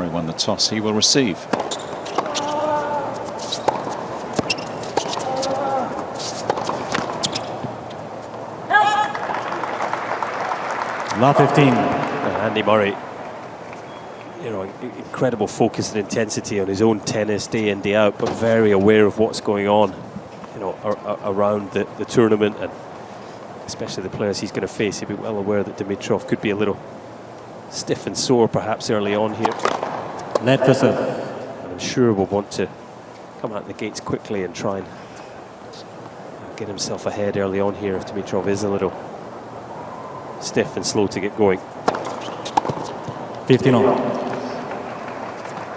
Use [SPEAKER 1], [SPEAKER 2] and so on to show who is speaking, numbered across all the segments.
[SPEAKER 1] Murray won the toss. He will receive.
[SPEAKER 2] Love 15.
[SPEAKER 3] Andy Murray, you know, incredible focus and intensity on his own tennis day in, day out, but very aware of what's going on, you know, around the tournament, and especially the players he's going to face. He'll be well aware that Dimitrov could be a little stiff and sore perhaps early on here.
[SPEAKER 2] Net for serve.
[SPEAKER 3] And I'm sure will want to come out the gates quickly and try and get himself ahead early on here if Dimitrov is a little stiff and slow to get going.
[SPEAKER 2] 15 all.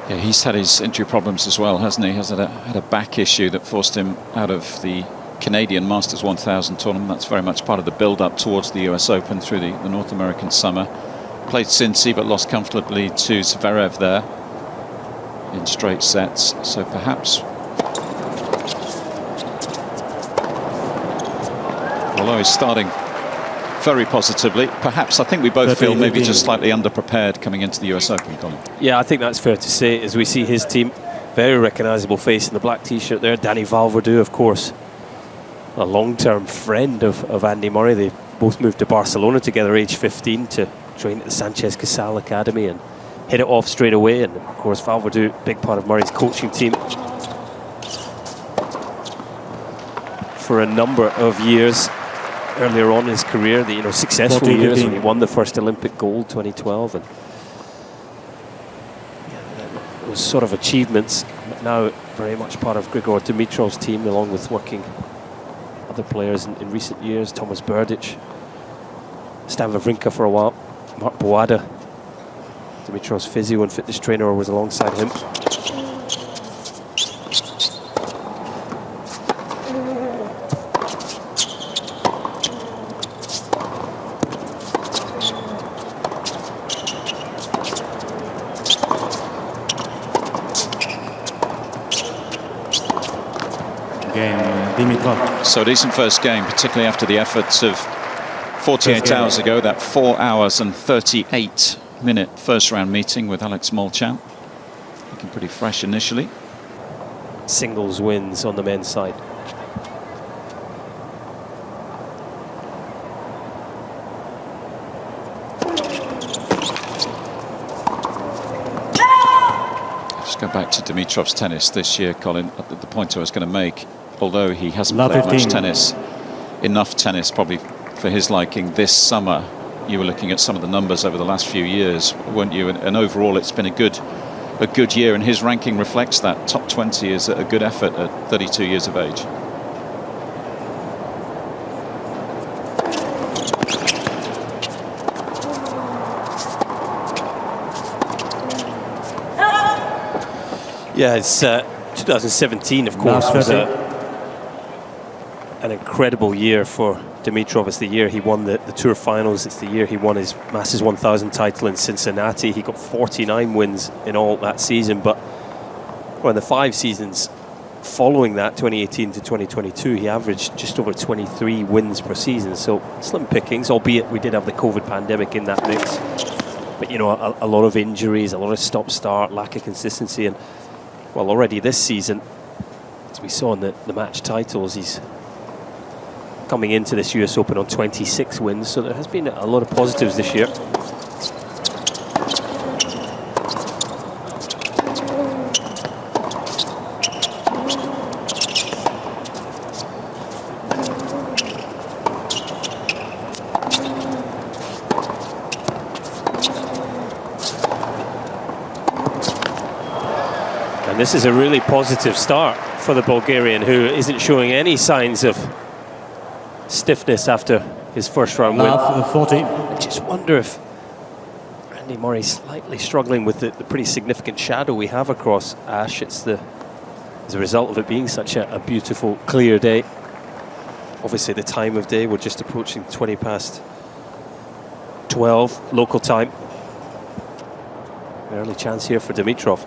[SPEAKER 1] Yeah, he's had his injury problems as well, hasn't he? Has had a back issue that forced him out of the Canadian Masters 1000 tournament. That's very much part of the build-up towards the US Open through the North American summer. Played Cincy but lost comfortably to Zverev there in straight sets. So perhaps, although he's starting very positively, perhaps I think we both feel maybe just slightly underprepared coming into the US Open, Colin.
[SPEAKER 3] Yeah, I think that's fair to say, as we see his team. Very recognisable face in the black t-shirt there. Danny Valverdue, of course, a long-term friend of Andy Murray. They both moved to Barcelona together age 15 to train at the Sanchez Casal Academy and hit it off straight away. And of course Valverdue, big part of Murray's coaching team for a number of years earlier on in his career, the successful years when he won the first Olympic gold 2012, and those sort of achievements. But now very much part of Grigor Dimitrov's team, along with working other players in recent years. Thomas Berdych, Stan Wawrinka for a while, Mark Boada, Dimitrov's physio and fitness trainer, was alongside him.
[SPEAKER 2] Dimitrov.
[SPEAKER 1] So a decent first game, particularly after the efforts of 48 hours ago, that 4 hours and 38-minute first round meeting with Alex Molchan. Looking pretty fresh initially.
[SPEAKER 3] Singles wins on the men's side.
[SPEAKER 1] Just go back to Dimitrov's tennis this year, Colin. The point I was going to make, although he hasn't played much tennis, enough tennis probably for his liking this summer. You were looking at some of the numbers over the last few years, weren't you? And overall it's been a good year, and his ranking reflects that. Top 20 is a good effort at 32 years of age.
[SPEAKER 3] Yeah, it's 2017, of course, was an incredible year for Dimitrov. It's the year he won the Tour Finals. It's the year he won his Masters 1000 title in Cincinnati. He got 49 wins in all that season, but in the 5 seasons following that, 2018 to 2022, he averaged just over 23 wins per season. So slim pickings, albeit we did have the COVID pandemic in that mix. But a lot of injuries, a lot of stop-start, lack of consistency, and well, already this season, as we saw in the match titles, he's coming into this US Open on 26 wins, so there has been a lot of positives this year. And this is a really positive start for the Bulgarian, who isn't showing any signs of stiffness after his first round win.
[SPEAKER 2] 40.
[SPEAKER 3] I just wonder if Andy Murray's slightly struggling with the pretty significant shadow we have across Ash. It's as a result of it being such a beautiful, clear day. Obviously the time of day, we're just approaching 20 past 12 local time. Early chance here for Dimitrov.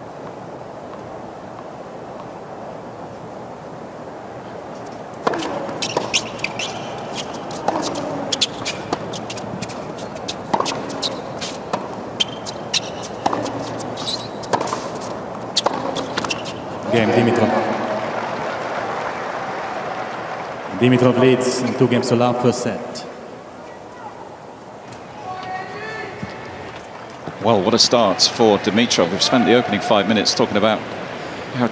[SPEAKER 2] game, Dimitrov. Dimitrov leads in 2 games to love, first set.
[SPEAKER 1] Well, what a start for Dimitrov. We've spent the opening 5 minutes talking about how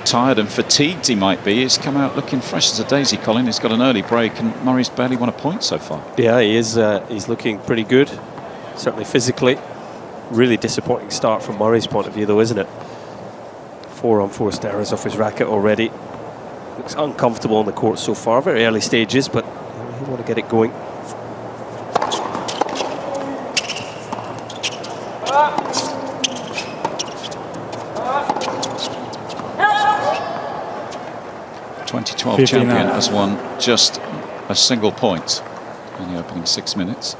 [SPEAKER 1] tired and fatigued he might be. He's come out looking fresh as a daisy, Colin. He's got an early break, and Murray's barely won a point so far.
[SPEAKER 3] Yeah, he is. He's looking pretty good, certainly physically. Really disappointing start from Murray's point of view, though, isn't it? 4-on-4 errors off his racket already. Looks uncomfortable on the court so far. Very early stages, but you want to get it going.
[SPEAKER 1] Champion has won just a single point in the opening 6 minutes.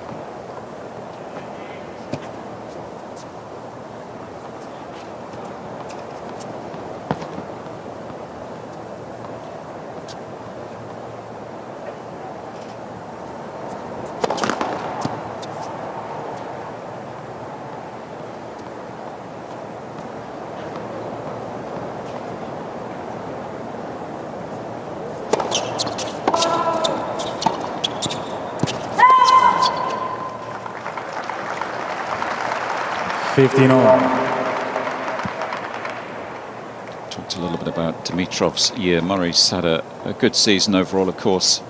[SPEAKER 1] Talked a little bit about Dimitrov's year. Murray's had a good season overall, of course.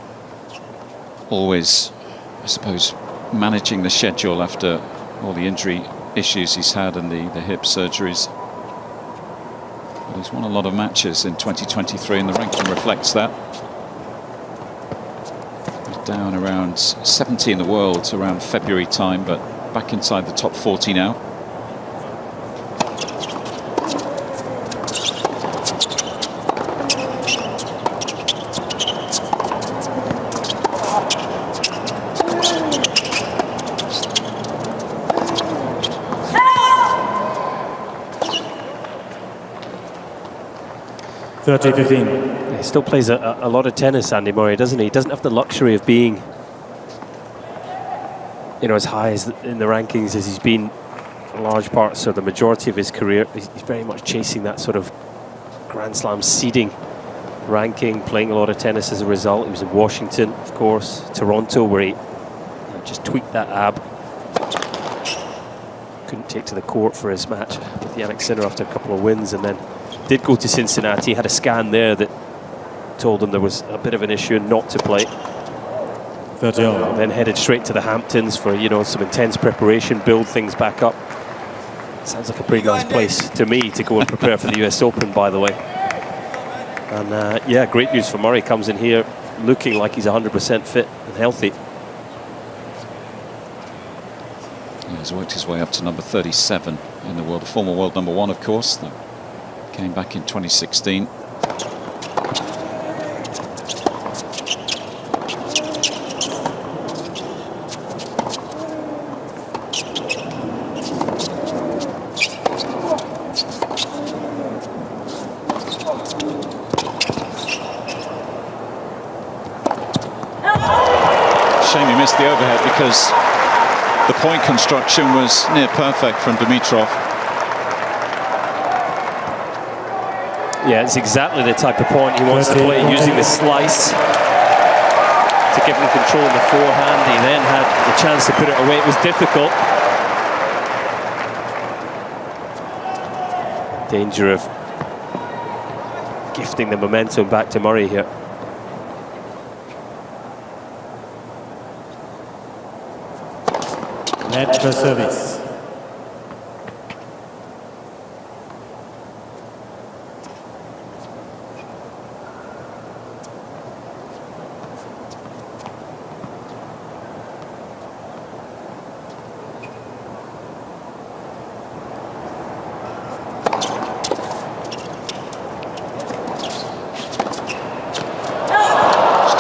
[SPEAKER 1] Always, I suppose, managing the schedule after all the injury issues he's had and the hip surgeries. But he's won a lot of matches in 2023, and the ranking reflects that. He's down around 70 in the world around February time, but back inside the top 40 now.
[SPEAKER 2] He
[SPEAKER 3] still plays a lot of tennis, Andy Murray, doesn't he? He doesn't have the luxury of being, you know, as high as in the rankings as he's been for large parts or the majority of his career. He's very much chasing that sort of Grand Slam seeding ranking, playing a lot of tennis as a result. He was in Washington, of course, Toronto, where he just tweaked that ab. Couldn't take to the court for his match with Jannik Sinner after a couple of wins, and then did go to Cincinnati. Had a scan there that told him there was a bit of an issue and not to play. Then headed straight to the Hamptons for, you know, some intense preparation, build things back up. Sounds like a pretty nice place to me to go and prepare for the US Open, by the way. And yeah, great news for Murray. Comes in here looking like he's 100% fit and healthy.
[SPEAKER 1] Yeah, he's worked his way up to number 37 in the world, former world number 1, of course. That came back in 2016. Shame he missed the overhead, because the point construction was near perfect from Dimitrov.
[SPEAKER 3] Yeah, it's exactly the type of point he wants to play, using the slice to give him control in the forehand. He then had the chance to put it away. It was difficult. Danger of gifting the momentum back to Murray here.
[SPEAKER 2] Net for service.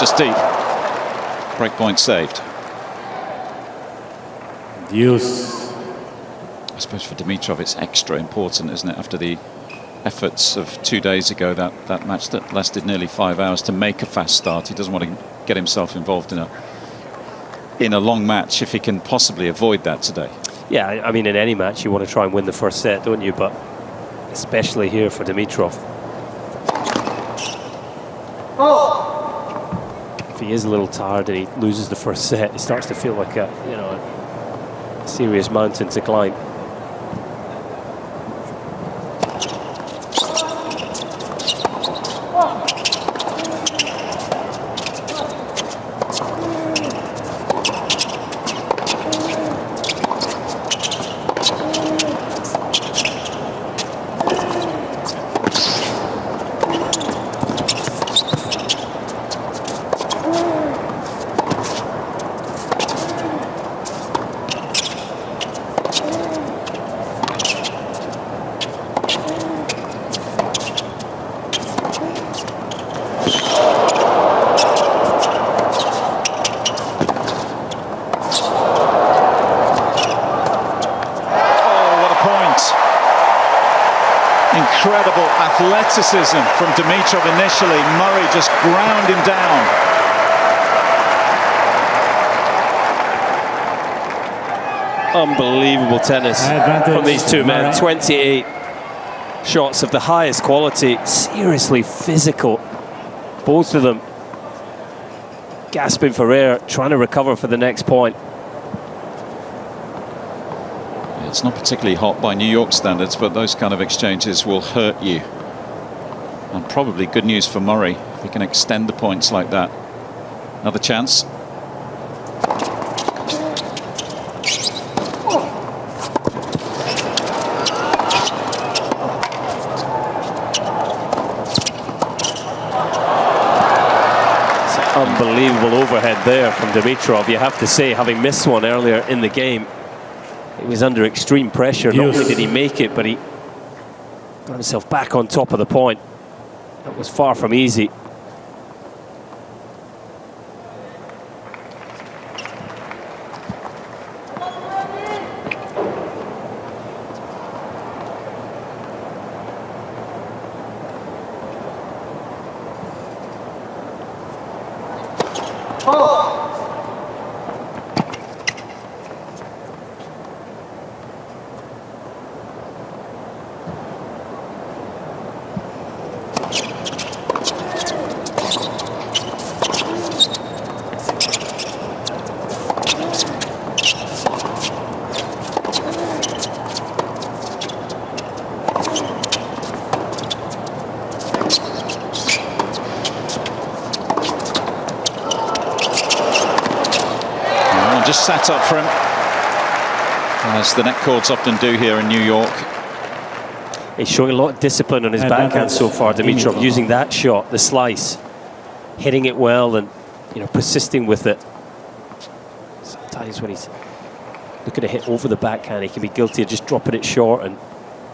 [SPEAKER 1] Just deep. Breakpoint saved.
[SPEAKER 2] Deuce.
[SPEAKER 1] I suppose for Dimitrov it's extra important, isn't it, after the efforts of 2 days ago, that match that lasted nearly 5 hours, to make a fast start. He doesn't want to get himself involved in a long match if he can possibly avoid that today.
[SPEAKER 3] Yeah, I mean, in any match you want to try and win the first set, don't you? But especially here for Dimitrov. If he is a little tired and he loses the first set, it starts to feel like a serious mountain to climb.
[SPEAKER 1] Incredible athleticism from Dimitrov initially. Murray just ground him down.
[SPEAKER 3] Unbelievable tennis from these two men. 28 shots of the highest quality, seriously physical. Both of them gasping for air, trying to recover for the next point.
[SPEAKER 1] It's not particularly hot by New York standards, but those kind of exchanges will hurt you. And probably good news for Murray if he can extend the points like that. Another chance.
[SPEAKER 3] Unbelievable overhead there from Dimitrov. You have to say, having missed one earlier in the game, he was under extreme pressure. Not only did he make it, but he got himself back on top of the point. That was far from easy.
[SPEAKER 1] Just sat up for him, as the net courts often do here in New York.
[SPEAKER 3] He's showing a lot of discipline on his backhand so far, Dimitrov, using that shot, the slice, hitting it well and persisting with it. Sometimes when he's looking to hit over the backhand, he can be guilty of just dropping it short and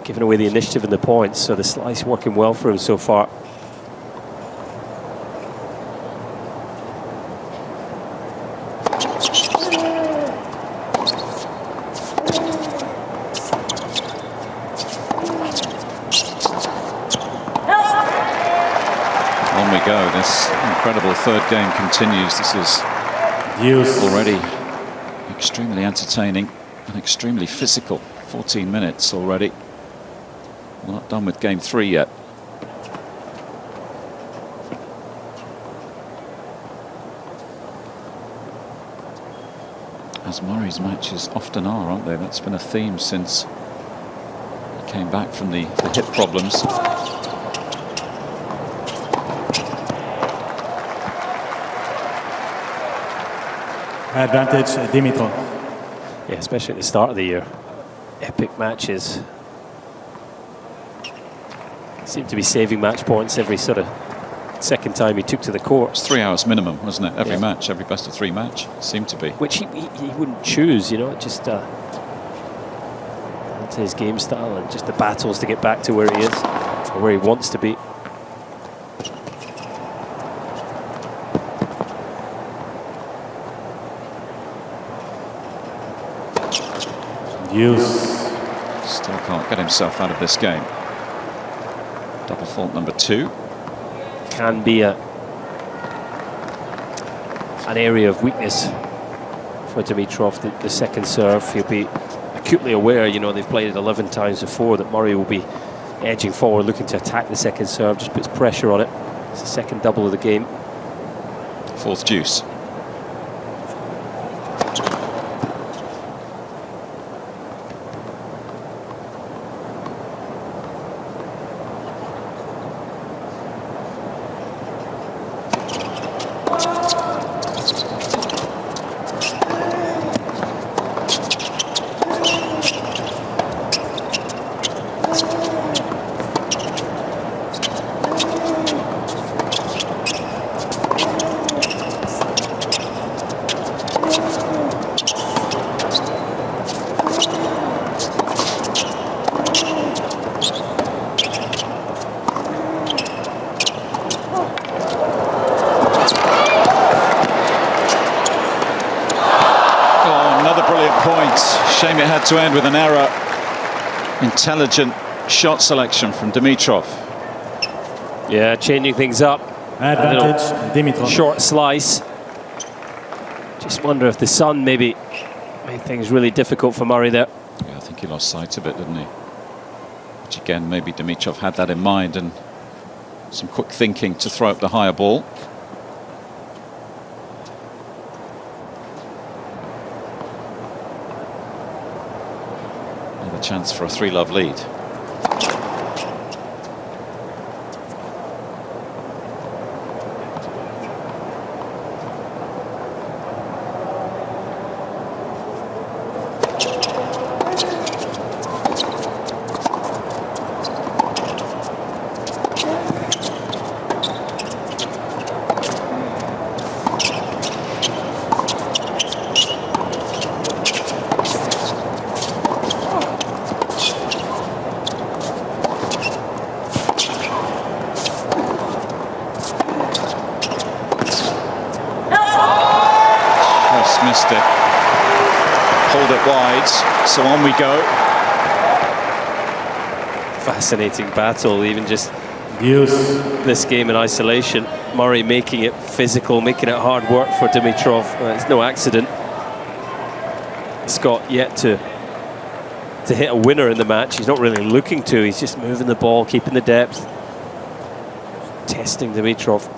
[SPEAKER 3] giving away the initiative and the points. So the slice working well for him so far.
[SPEAKER 1] On we go. This incredible third game continues. This is already extremely entertaining and extremely physical. 14 minutes already. We're not done with game 3 yet. As Murray's matches often are, aren't they? That's been a theme since he came back from the hip problems.
[SPEAKER 2] Advantage, Dimitrov.
[SPEAKER 3] Yeah, especially at the start of the year. Epic matches. Seemed to be saving match points every sort of second time he took to the court.
[SPEAKER 1] It's 3 hours minimum, wasn't it? Every match, every best of 3 match seemed to be.
[SPEAKER 3] Which he wouldn't choose, just to his game style and just the battles to get back to where he is, or where he wants to be.
[SPEAKER 1] Still can't get himself out of this game. Double fault number 2.
[SPEAKER 3] Can be an area of weakness for Dimitrov. The second serve, he'll be acutely aware, they've played it 11 times before, that Murray will be edging forward, looking to attack the second serve, just puts pressure on it. It's the second double of the game.
[SPEAKER 1] Fourth deuce. Shame it had to end with an error. Intelligent shot selection from Dimitrov.
[SPEAKER 3] Yeah, changing things up.
[SPEAKER 2] Advantage, Dimitrov.
[SPEAKER 3] Short slice. Just wonder if the sun maybe made things really difficult for Murray there.
[SPEAKER 1] Yeah, I think he lost sight of it, didn't he? Which again, maybe Dimitrov had that in mind and some quick thinking to throw up the higher ball. Another chance for a 3-love lead. Missed it, pulled it wide, so on we go.
[SPEAKER 3] Fascinating battle, even just
[SPEAKER 2] Use.
[SPEAKER 3] this game in isolation. Murray making it physical, making it hard work for Dimitrov. It's no accident. Scott yet to hit a winner in the match. He's not really looking to, he's just moving the ball, keeping the depth, testing Dimitrov.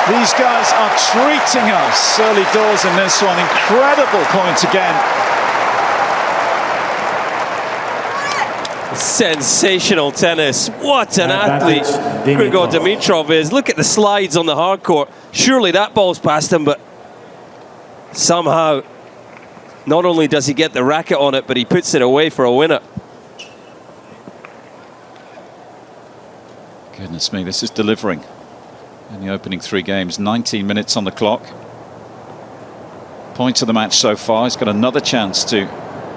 [SPEAKER 1] These guys are treating us early doors in this one. Incredible point again.
[SPEAKER 3] Sensational tennis. What an athlete Grigor Dimitrov is. Look at the slides on the hard court. Surely that ball's past him, but somehow not only does he get the racket on it, but he puts it away for a winner.
[SPEAKER 1] Goodness me, this is delivering. In the opening 3 games, 19 minutes on the clock. Point of the match so far. He's got another chance to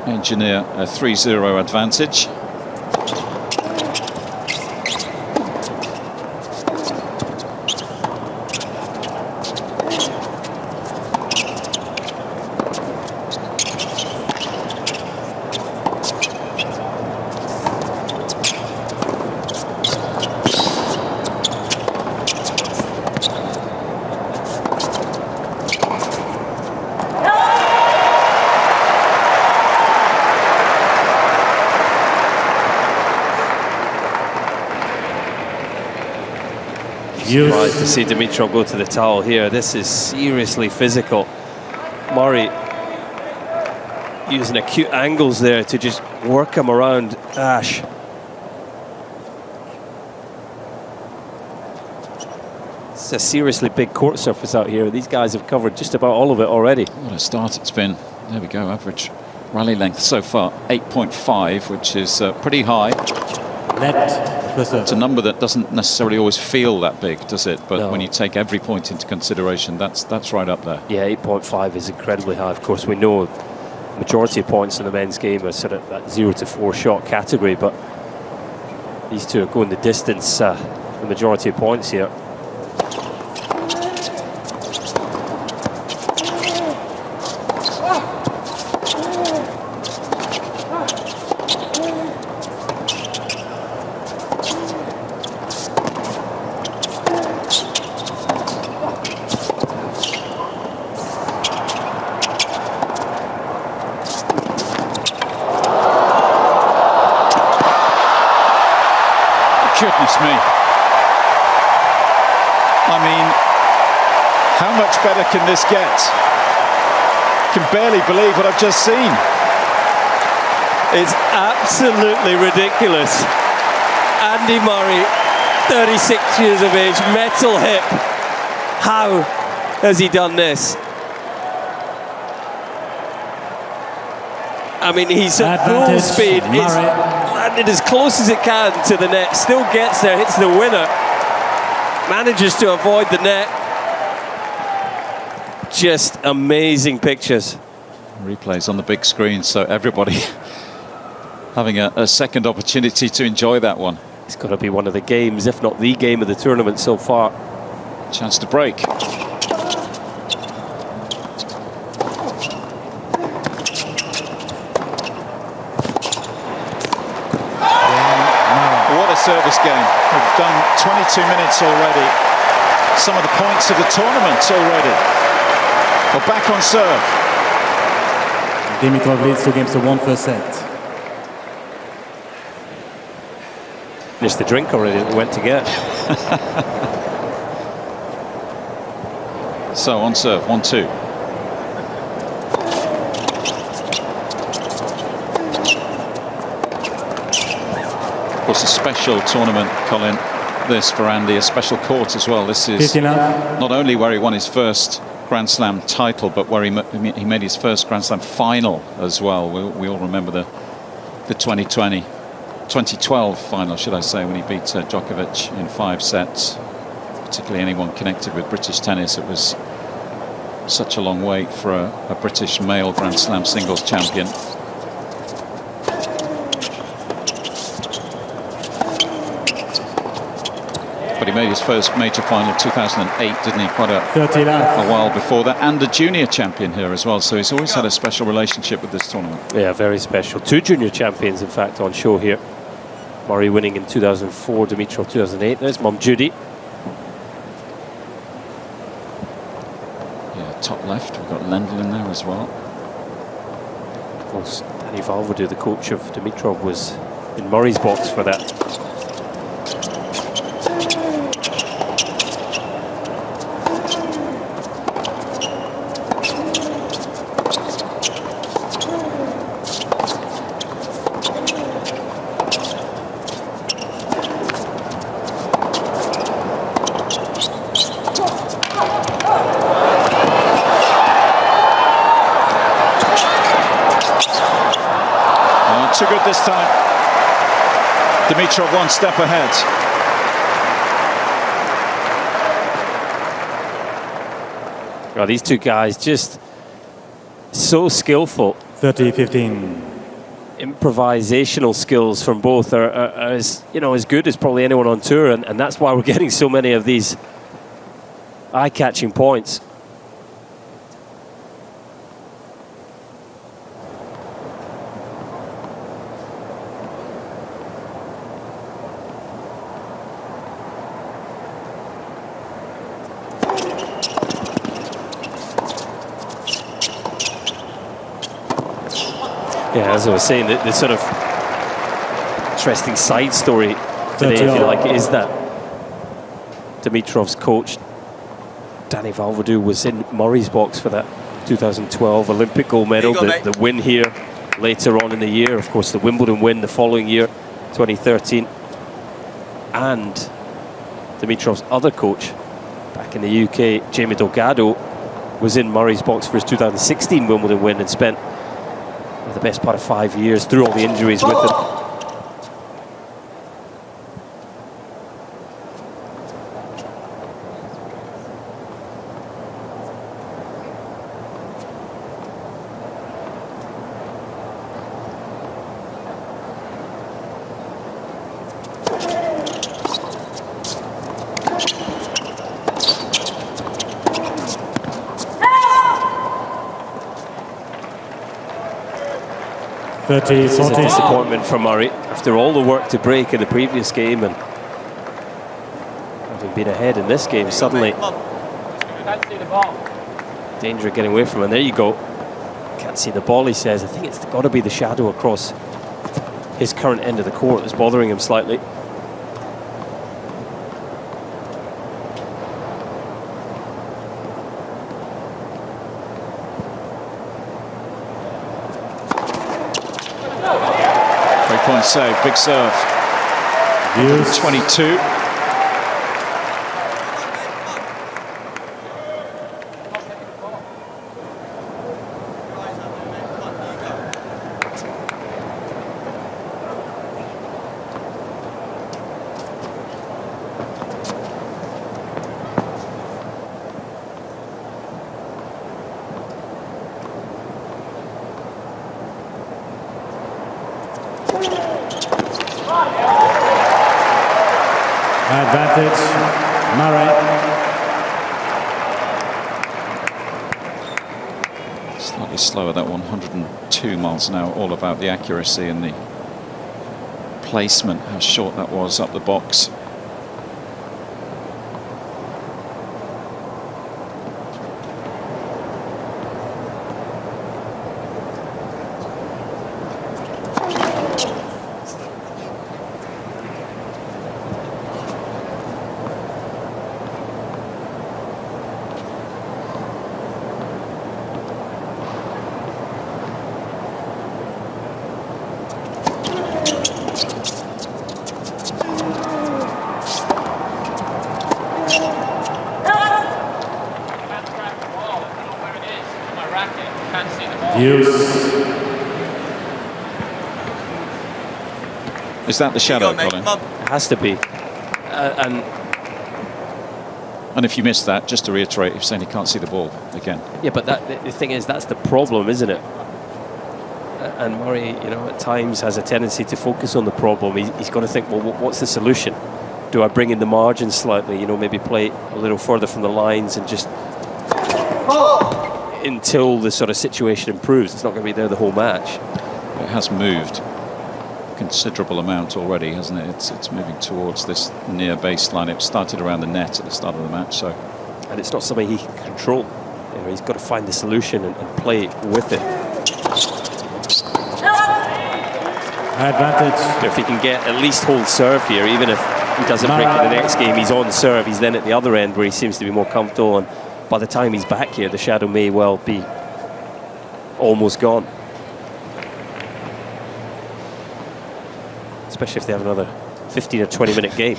[SPEAKER 1] engineer a 3-0 advantage.
[SPEAKER 3] Surprised to see Dimitrov go to the towel here. This is seriously physical. Murray using acute angles there to just work him around Ash. It's a seriously big court surface out here. These guys have covered just about all of it already.
[SPEAKER 1] What a start it's been. There we go, average rally length so far, 8.5, which is pretty high.
[SPEAKER 2] Let
[SPEAKER 1] It's a number that doesn't necessarily always feel that big, does it? But
[SPEAKER 3] No.
[SPEAKER 1] when you take every point into consideration, that's right up there.
[SPEAKER 3] Yeah, 8.5 is incredibly high. Of course, we know the majority of points in the men's game are sort of that 0 to 4 shot category, but these two are going the distance, the majority of points here.
[SPEAKER 1] Goodness me. I mean, how much better can this get? Can barely believe what I've just seen.
[SPEAKER 3] It's absolutely ridiculous. Andy Murray, 36 years of age, metal hip. How has he done this? I mean, he's at full speed. It's landed as close as it can to the net. Still gets there, hits the winner. Manages to avoid the net. Just amazing pictures.
[SPEAKER 1] Replays on the big screen, so everybody having a second opportunity to enjoy that one.
[SPEAKER 3] It's got to be one of the games, if not the game of the tournament so far.
[SPEAKER 1] Chance to break. What a service game. We've done 22 minutes already. Some of the points of the tournament already. We're back on serve.
[SPEAKER 2] Dimitrov leads 2 games to 1 first set.
[SPEAKER 3] Finished the drink already that we went to get.
[SPEAKER 1] So on serve, 1-2. Of course, a special tournament, Colin, this for Andy, a special court as well. This is not only where he won his first Grand Slam title, but where he made his first Grand Slam final as well. We all remember the 2012 final, should I say, when he beat Djokovic in 5 sets. Particularly anyone connected with British tennis, it was such a long wait for a British male Grand Slam singles champion. But he made his first major final 2008, didn't he? Quite a while before that. And a junior champion here as well. So he's always had a special relationship with this tournament.
[SPEAKER 3] Yeah, very special. 2 junior champions, in fact, on show here. Murray winning in 2004, Dimitrov 2008. There's Mum Judy.
[SPEAKER 1] Yeah, top left. We've got Lendl in there as well.
[SPEAKER 3] Of course, Danny Valverdue, the coach of Dimitrov, was in Murray's box for that.
[SPEAKER 1] Too good this time. Dimitrov 1 step ahead.
[SPEAKER 3] Oh, these two guys just so skillful.
[SPEAKER 2] 30-15.
[SPEAKER 3] Improvisational skills from both are as good as probably anyone on tour, and that's why we're getting so many of these eye-catching points. Yeah, as I was saying, the sort of interesting side story today, if you like, is that Dimitrov's coach, Danny Valverdue, was in Murray's box for that 2012 Olympic gold medal, the win here later on in the year. Of course, the Wimbledon win the following year, 2013. And Dimitrov's other coach back in the UK, Jamie Delgado, was in Murray's box for his 2016 Wimbledon win and spent the best part of 5 years through all the injuries with him.
[SPEAKER 2] 30,
[SPEAKER 3] This is a
[SPEAKER 2] 40.
[SPEAKER 3] disappointment for Murray after all the work to break in the previous game and having been ahead in this game. Suddenly, danger of getting away from him. And there you go. Can't see the ball, he says. I think it's got to be the shadow across his current end of the court that's bothering him slightly.
[SPEAKER 1] Point save, big serve. 22.
[SPEAKER 2] Advantage, Murray.
[SPEAKER 1] Slightly slower, that 102 miles an hour, all about the accuracy and the placement, how short that was up the box. Is that the shadow, Colin?
[SPEAKER 3] It has to be.
[SPEAKER 1] And if you missed that, just to reiterate, you're saying he can't see the ball again.
[SPEAKER 3] Yeah, but the thing is, that's the problem, isn't it? And Murray, you know, at times has a tendency to focus on the problem. He's got to think, well, what's the solution? Do I bring in the margin slightly? You know, maybe play a little further from the lines and just until the sort of situation improves. It's not going to be there the whole match.
[SPEAKER 1] It has moved a considerable amount already, hasn't it? It's moving towards this near baseline. It started around the net at the start of the match, so.
[SPEAKER 3] And it's not something he can control. You know, he's got to find the solution and play with it.
[SPEAKER 2] Advantage.
[SPEAKER 3] If he can get at least hold serve here, even if he doesn't break in the next game, he's on serve. He's then at the other end where he seems to be more comfortable. And by the time he's back here, the shadow may well be almost gone. Especially if they have another 15 or 20 minute game.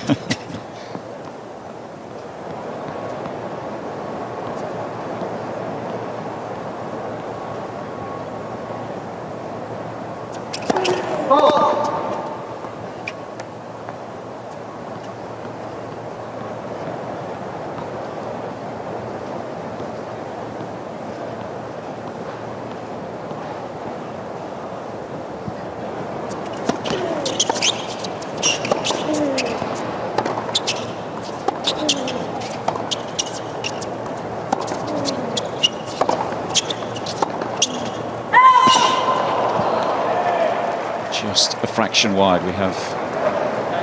[SPEAKER 1] Just a fraction wide. We have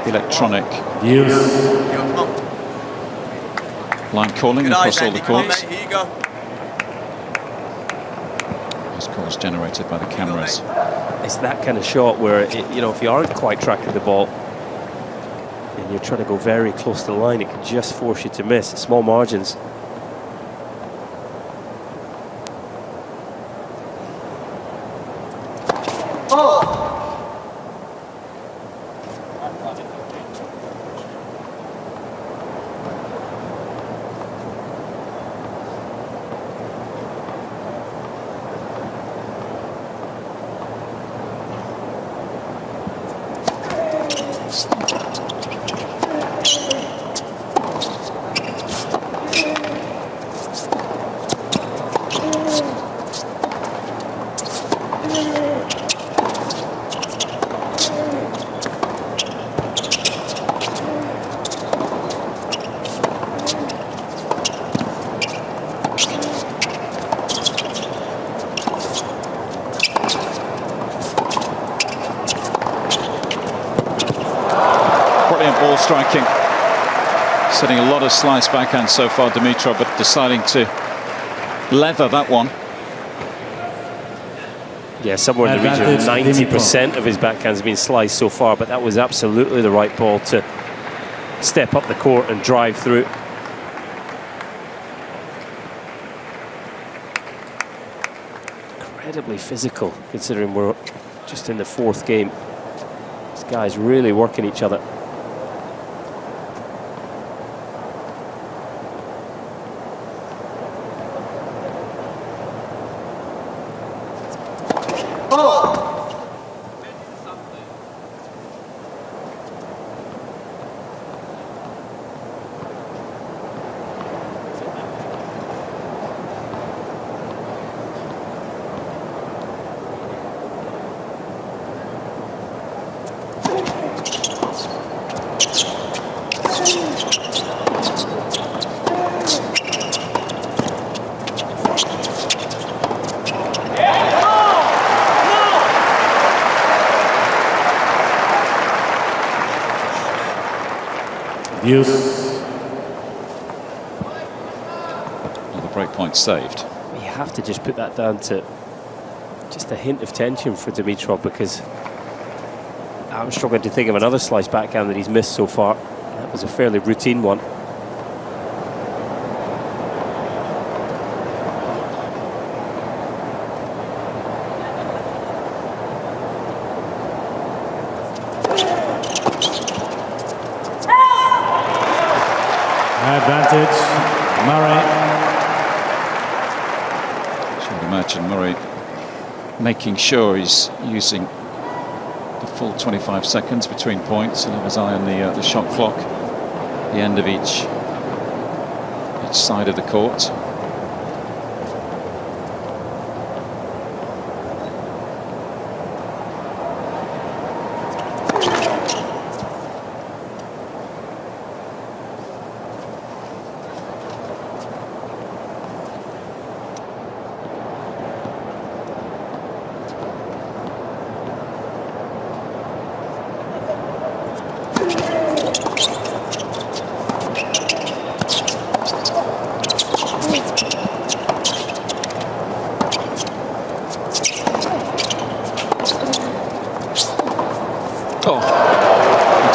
[SPEAKER 1] electronic line calling across all the courts.
[SPEAKER 4] Here you go.
[SPEAKER 1] Those calls generated by the cameras.
[SPEAKER 3] It's that kind of shot where, you know, if you aren't quite tracking the ball and you're trying to go very close to the line, it can just force you to miss. Small margins.
[SPEAKER 1] Setting a lot of slice backhand so far, Dimitrov, but deciding to leather that one.
[SPEAKER 3] Yeah, somewhere in the region of 90% of his backhands have been sliced so far, but that was absolutely the right ball to step up the court and drive through. Incredibly physical, considering we're just in the 4th game. These guys really working each other.
[SPEAKER 1] Another break point saved.
[SPEAKER 3] You have to just put that down to just a hint of tension for Dimitrov, because I'm struggling to think of another slice backhand that he's missed so far. That was a fairly routine one.
[SPEAKER 2] Advantage, Murray.
[SPEAKER 1] Should imagine Murray making sure he's using the full 25 seconds between points and have his eye on the shot clock, the end of each side of the court.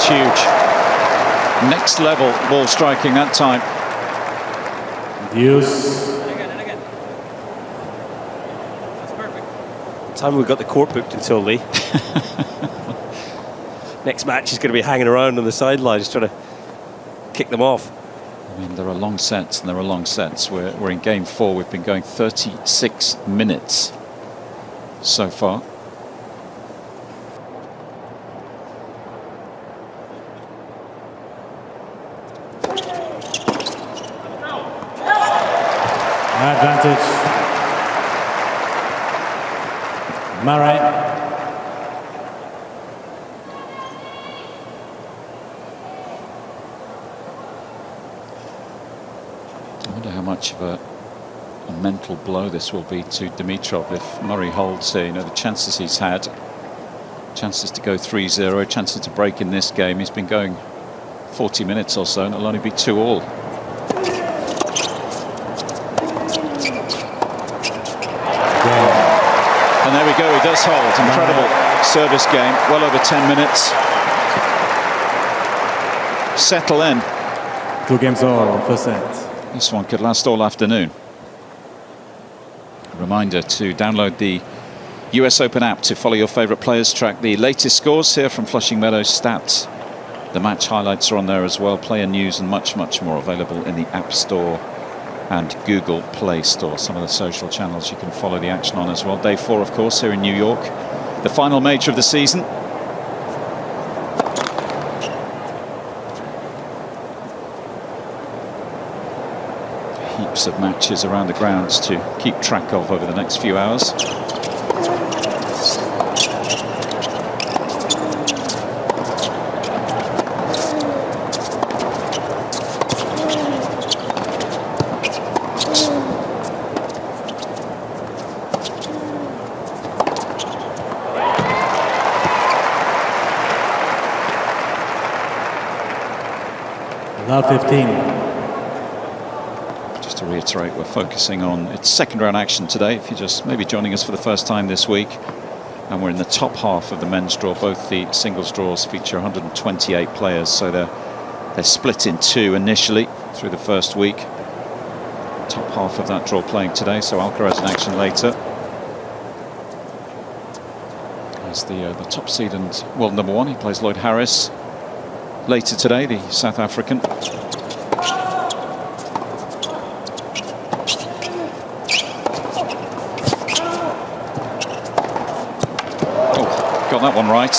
[SPEAKER 1] Huge. Next level ball striking that time.
[SPEAKER 2] Deuce.
[SPEAKER 3] That's perfect. Time we've got the court booked until Lee. Next match is going to be hanging around on the sidelines trying to kick them off.
[SPEAKER 1] I mean, there are long sets and there are long sets. We're in game 4. We've been going 36 minutes so far.
[SPEAKER 2] Advantage. Murray.
[SPEAKER 1] I wonder how much of a mental blow this will be to Dimitrov if Murray holds here. You know, the chances he's had, chances to go 3-0, chances to break in this game. He's been going 40 minutes or so, and it'll only be 2-all. And there we go, he does hold. Incredible service game, well over 10 minutes. Settle in.
[SPEAKER 2] 2 games all, first set.
[SPEAKER 1] This one could last all afternoon. A reminder to download the US Open app to follow your favourite players, track the latest scores here from Flushing Meadows Stats. The match highlights are on there as well, player news and much, much more available in the App Store and Google Play Store. Some of the social channels you can follow the action on as well. Day 4, of course, here in New York. The final major of the season. Heaps of matches around the grounds to keep track of over the next few hours.
[SPEAKER 2] Love 15.
[SPEAKER 1] Just to reiterate, we're focusing on its second round action today. If you're just maybe joining us for the first time this week, and we're in the top half of the men's draw. Both the singles draws feature 128 players, so they're split in two initially through the first week. Top half of that draw playing today, so Alcaraz in action later. As the top seed and world number one, he plays Lloyd Harris later today, the South African. Got that one right.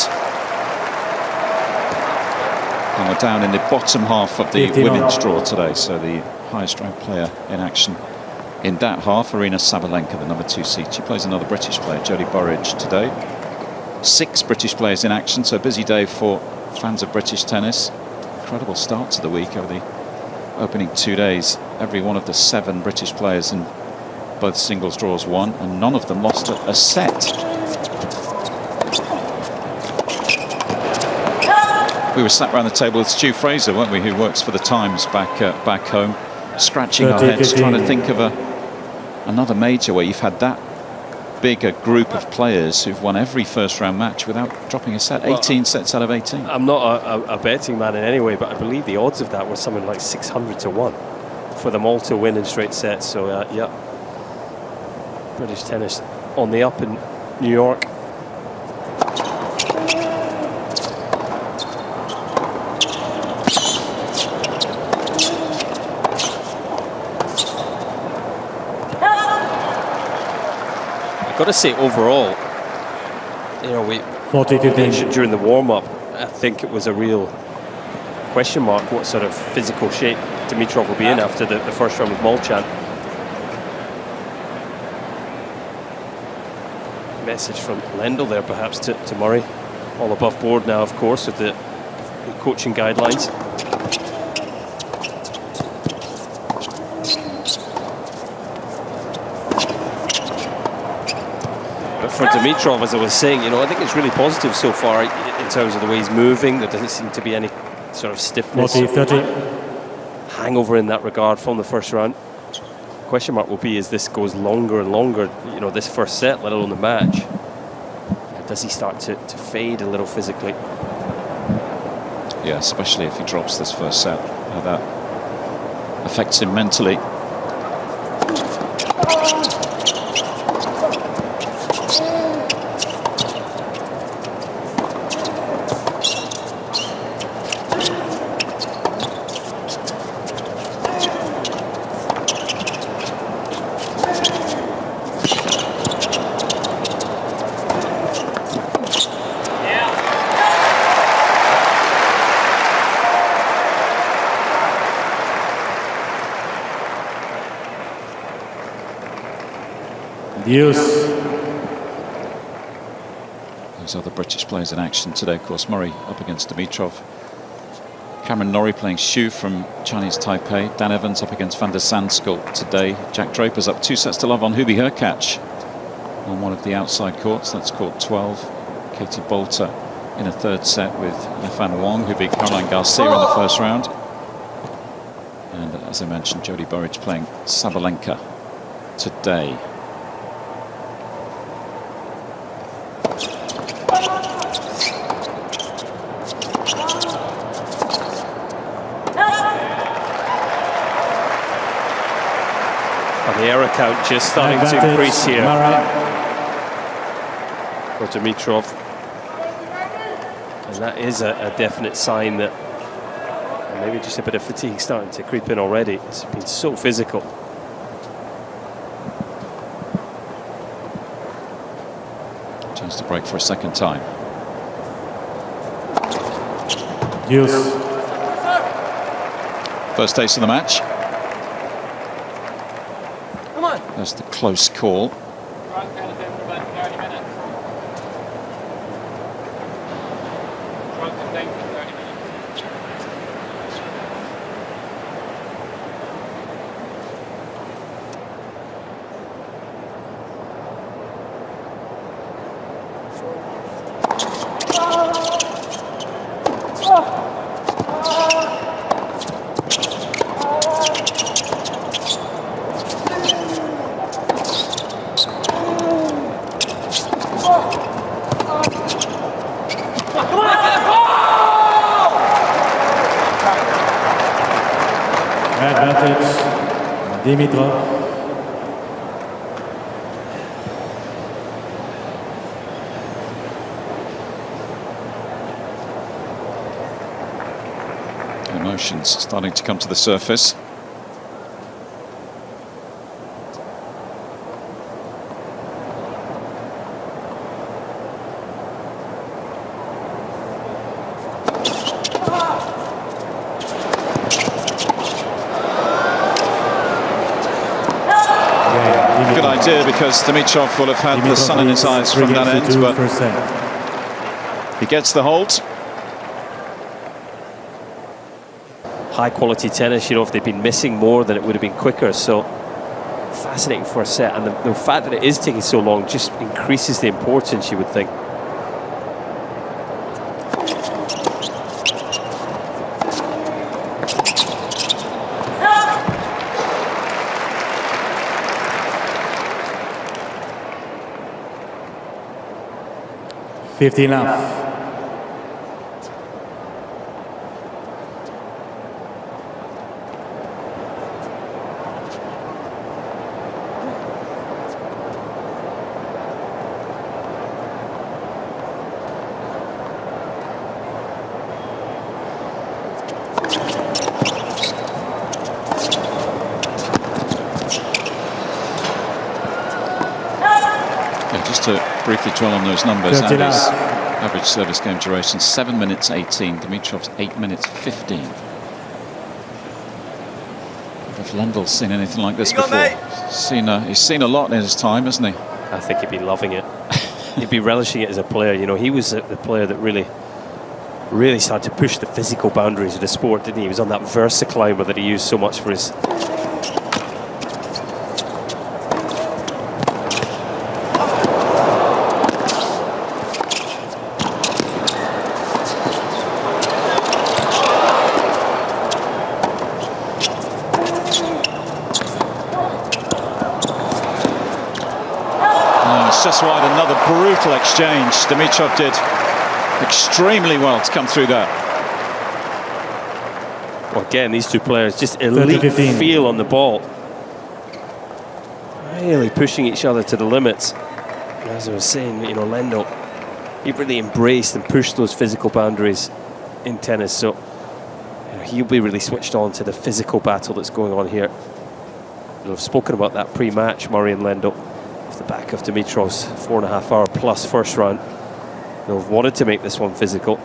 [SPEAKER 1] And we're down in the bottom half of the women's draw today, so the highest ranked player in action in that half, Arina Sabalenka, the number 2 seed. She plays another British player, Jodie Burridge, today. 6 British players in action, so a busy day for fans of British tennis. Incredible start to the week over the opening 2 days. Every one of the 7 British players in both singles draws won, and none of them lost a set. We were sat around the table with Stu Fraser, weren't we, who works for the Times back home, scratching our heads, trying to think of another major where you've had that big a group of players who've won every first round match without dropping a set. 18 sets out of 18.
[SPEAKER 3] I'm not a betting man in any way, but I believe the odds of that were something like 600 to 1 for them all to win in straight sets. So yeah, British tennis on the up in New York. Got to say, overall, you know, we mentioned during the warm-up, I think it was a real question mark what sort of physical shape Dimitrov will be in after the first round with Molchan. Message from Lendl there, perhaps, to Murray. All above board now, of course, with the coaching guidelines. For Dimitrov, as I was saying, you know, I think it's really positive so far in terms of the way he's moving. There doesn't seem to be any sort of stiffness, hangover in that regard from the first round. Question mark will be, as this goes longer and longer, you know, this first set, let alone the match, does he start to fade a little physically?
[SPEAKER 1] Yeah, especially if he drops this first set, how that affects him mentally. Those other British players in action today, of course. Murray up against Dimitrov. Cameron Norrie playing Xu from Chinese Taipei. Dan Evans up against Van der Sandskolt today. Jack Draper's up 2 sets to love on Hubie Hurkacz on one of the outside courts. That's court 12. Katie Bolter in a third set with Yafan Wong, who beat Caroline Garcia in the first round. And as I mentioned, Jodie Burridge playing Sabalenka today.
[SPEAKER 3] The error count just starting to increase here for Dimitrov, and that is a definite sign that maybe just a bit of fatigue starting to creep in already. It's been so physical.
[SPEAKER 1] Chance to break for a second time. First taste of the match. That's the close call.
[SPEAKER 2] Swiatek, Dimitrov.
[SPEAKER 1] Emotions starting to come to the surface. Good idea, because Dimitrov will have had the sun in his eyes from that end, but he gets the hold.
[SPEAKER 3] High quality tennis, you know, if they'd been missing more, then it would have been quicker. So fascinating first set, and the fact that it is taking so long just increases the importance, you would think.
[SPEAKER 2] enough.
[SPEAKER 1] Just to briefly dwell on those numbers, Andy's average service game duration 7 minutes 18, Dimitrov's 8 minutes 15. If Lendel's seen anything like this before, he's seen a lot in his time, hasn't he?
[SPEAKER 3] I think he'd be loving it. He'd be relishing it as a player. You know, he was the player that really started to push the physical boundaries of the sport, didn't he? He was on that Versa climber that he used so much for his.
[SPEAKER 1] Just wide, another brutal exchange. Dimitrov did extremely well to come through that.
[SPEAKER 3] Well, again, these two players just elite feel on the ball, really pushing each other to the limits. As I was saying, you know, Lendl, he really embraced and pushed those physical boundaries in tennis. So you know, he'll be really switched on to the physical battle that's going on here. I've spoken about that pre-match, Murray and Lendl, off the back of Dimitrov's 4.5 hour plus first round. They've wanted to make this one physical.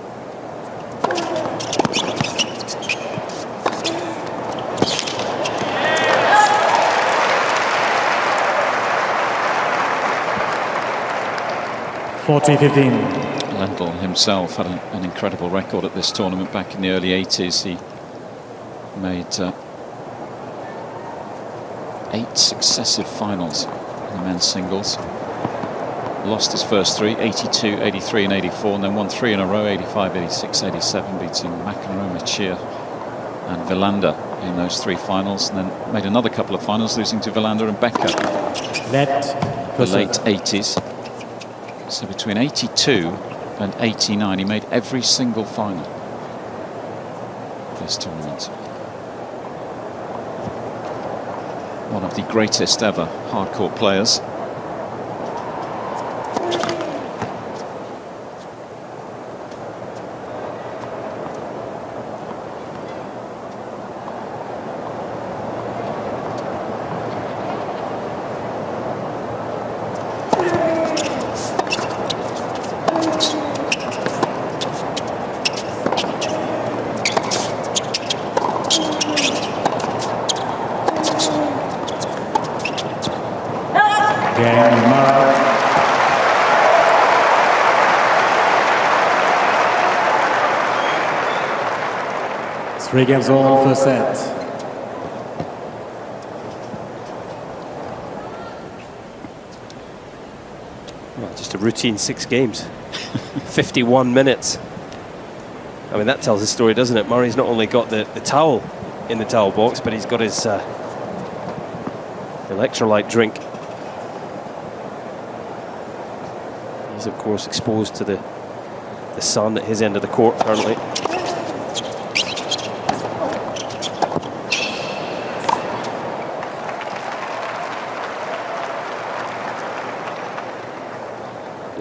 [SPEAKER 1] Lendl himself had an incredible record at this tournament back in the early 80s. He made 8 successive finals in the men's singles. Lost his first 3, 82, 83 and 84, and then won 3 in a row, 85, 86, 87, beating McEnroe, Machir and Wilander in those 3 finals, and then made another couple of finals, losing to Wilander and Becker the late 80s. So between 82 and 89, he made every single final of this tournament. One of the greatest ever hardcourt players.
[SPEAKER 2] Three games all, first set.
[SPEAKER 3] Well, just a routine 6 games. 51 minutes. I mean, that tells the story, doesn't it? Murray's not only got the towel in the towel box, but he's got his electrolyte drink. He's, of course, exposed to the sun at his end of the court currently.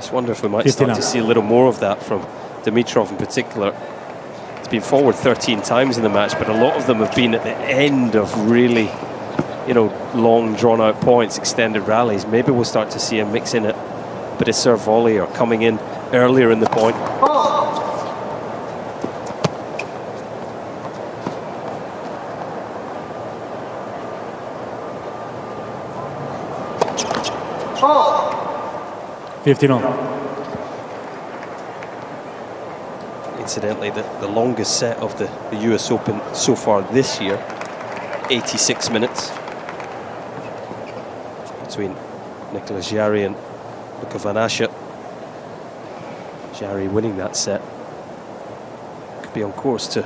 [SPEAKER 3] Just wonder if we might start to see a little more of that from Dimitrov in particular. He's been forward 13 times in the match, but a lot of them have been at the end of really, you know, long drawn-out points, extended rallies. Maybe we'll start to see him mix in a bit of serve volley or coming in earlier in the point.
[SPEAKER 2] Oh. 15-all.
[SPEAKER 3] Incidentally, the longest set of the US Open so far this year, 86 minutes, between Nicolas Jarry and Luca Van Asscher. Jarry winning that set. Could be on course to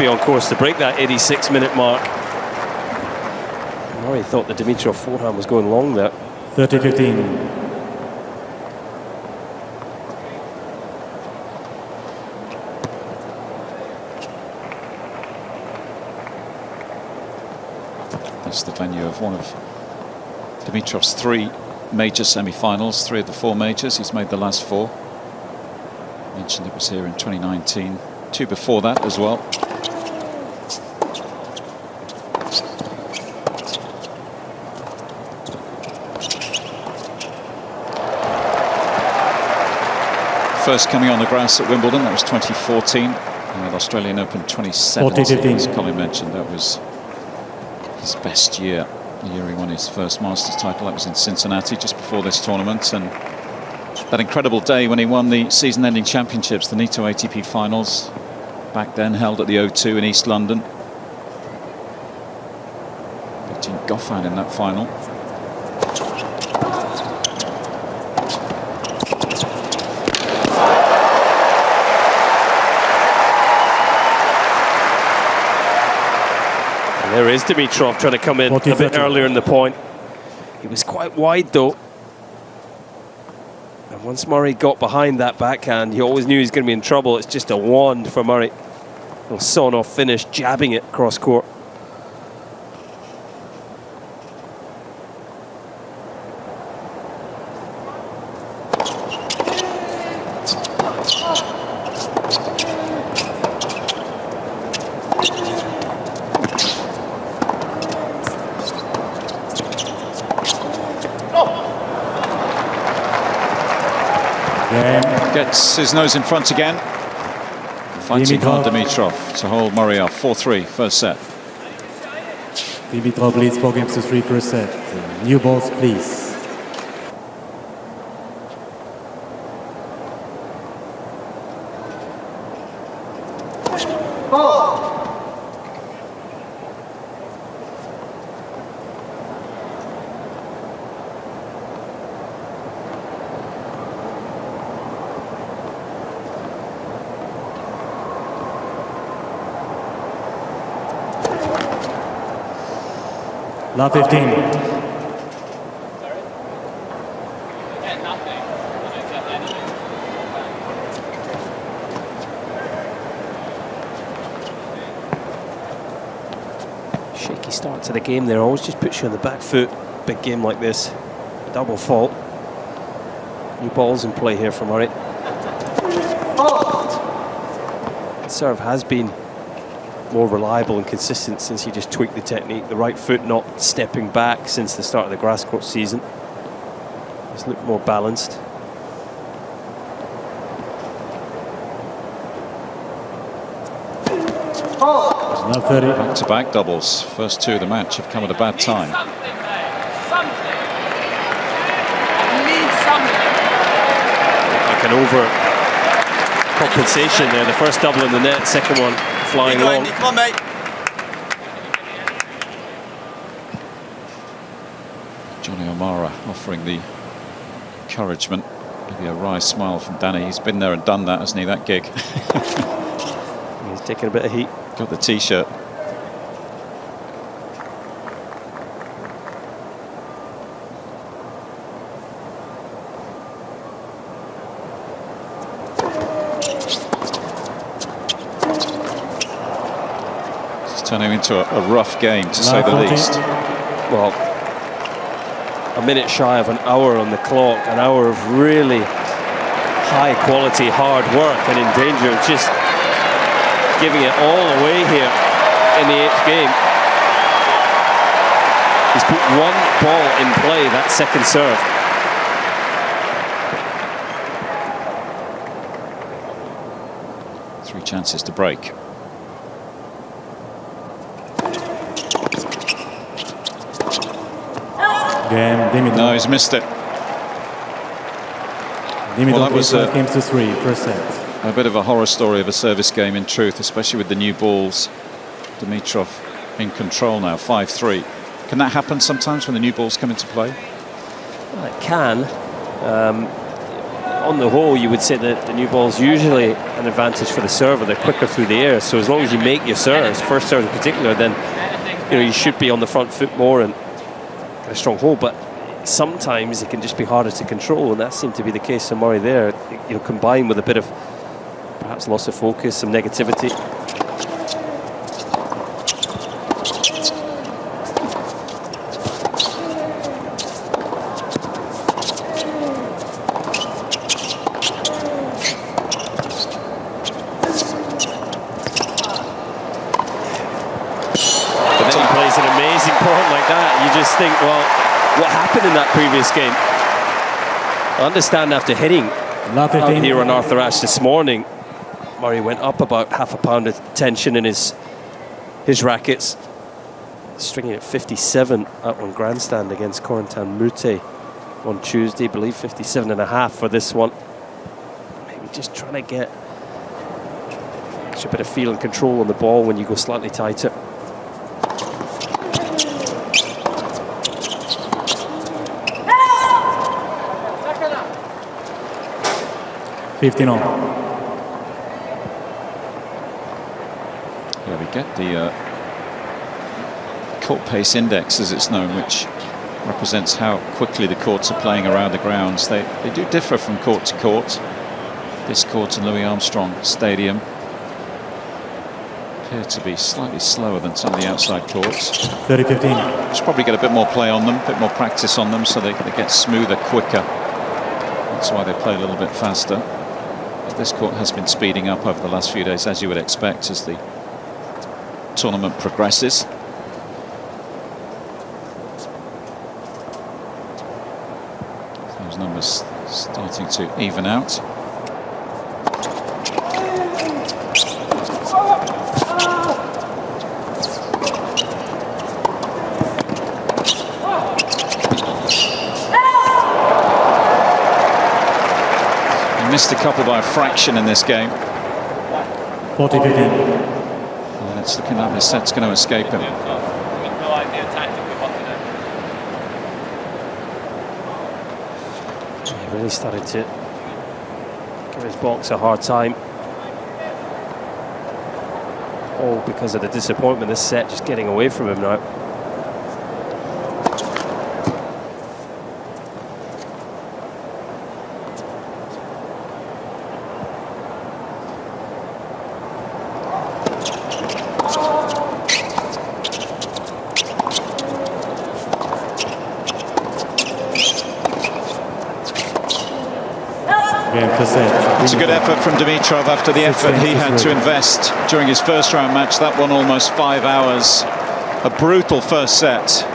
[SPEAKER 3] on course to break that 86-minute mark. Murray thought the Dimitrov forehand was going long there.
[SPEAKER 2] 30-15.
[SPEAKER 1] That's the venue of one of Dimitrov's 3 major semi-finals, 3 of the 4 majors. He's made the last 4. Mentioned it was here in 2019. 2 before that as well. First coming on the grass at Wimbledon, that was 2014. And Australian Open 2017, as Colin mentioned, that was his best year. The year he won his first Masters title, that was in Cincinnati just before this tournament. And that incredible day when he won the season-ending championships, the Nitto ATP Finals, back then held at the O2 in East London. Beating Goffin in that final.
[SPEAKER 3] There is Dimitrov trying to come in a bit earlier in the point. He was quite wide though. And once Murray got behind that backhand, he always knew he was going to be in trouble. It's just a wand for Murray. Little sawn-off finish, jabbing it cross court.
[SPEAKER 1] Gets his nose in front again. Fighting hard Dimitrov to hold Murray off. 4-3, first set.
[SPEAKER 2] Dimitrov leads 4-3 first set. New balls, please. Love 15.
[SPEAKER 3] Shaky start to the game there, always just puts you on the back foot. Big game like this, double fault. New balls in play here for Murray. The serve has been more reliable and consistent since he just tweaked the technique. The right foot not stepping back since the start of the grass court season. He's looked more balanced.
[SPEAKER 2] Now 30.
[SPEAKER 1] Back-to-back doubles. First 2 of the match have come at a bad time.
[SPEAKER 3] Like an over compensation there. The first double in the net, second one flying long.
[SPEAKER 4] Come on, mate.
[SPEAKER 1] Johnny O'Mara offering the encouragement. Maybe a wry smile from Danny. He's been there and done that, hasn't he, that gig?
[SPEAKER 3] He's taking a bit of heat.
[SPEAKER 1] Got the T-shirt. Turning into a rough game, to say the least.
[SPEAKER 3] Well, a minute shy of an hour on the clock, an hour of really high quality hard work, and in danger of just giving it all away here in the 8th game. He's put one ball in play, that second serve.
[SPEAKER 1] Three chances to break.
[SPEAKER 2] No,
[SPEAKER 1] he's missed it.
[SPEAKER 2] Dimitrov, well, that was games to 3, first set.
[SPEAKER 1] A bit of a horror story of a service game, in truth, especially with the new balls. Dimitrov in control now, 5-3. Can that happen sometimes when the new balls come into play?
[SPEAKER 3] Well, it can. On the whole, you would say that the new ball's usually an advantage for the server. They're quicker through the air, so as long as you make your serves, first serve in particular, then you should be on the front foot more and get a strong hold. But sometimes it can just be harder to control, and that seemed to be the case for Murray there. Combined with a bit of perhaps loss of focus, some negativity. But then he plays an amazing point like that. You just think, well, what happened in that previous game? I understand after hitting out here on Arthur Ashe this morning, Murray went up about half a pound of tension in his rackets, stringing at 57 out on grandstand against Corentin Moutet on Tuesday. I believe 57.5 for this one. Maybe just trying to get a bit of feel and control on the ball when you go slightly tighter.
[SPEAKER 1] Yeah, we get the court pace index, as it's known, which represents how quickly the courts are playing around the grounds. They do differ from court to court. This court in Louis Armstrong Stadium appear to be slightly slower than some of the outside courts.
[SPEAKER 2] 30-15.
[SPEAKER 1] Should probably get a bit more play on them, a bit more practice on them, so they get smoother, quicker. That's why they play a little bit faster. But this court has been speeding up over the last few days, as you would expect, as the tournament progresses. Those numbers starting to even out. Missed a couple by a fraction in this game.
[SPEAKER 2] 40-15.
[SPEAKER 1] And it's looking like this set's going to escape him.
[SPEAKER 3] He really started to give his box a hard time. All because of the disappointment, this set just getting away from him now.
[SPEAKER 1] It's a good effort from Dimitrov after the effort he had to invest during his first round match. That one almost 5 hours. A brutal first set.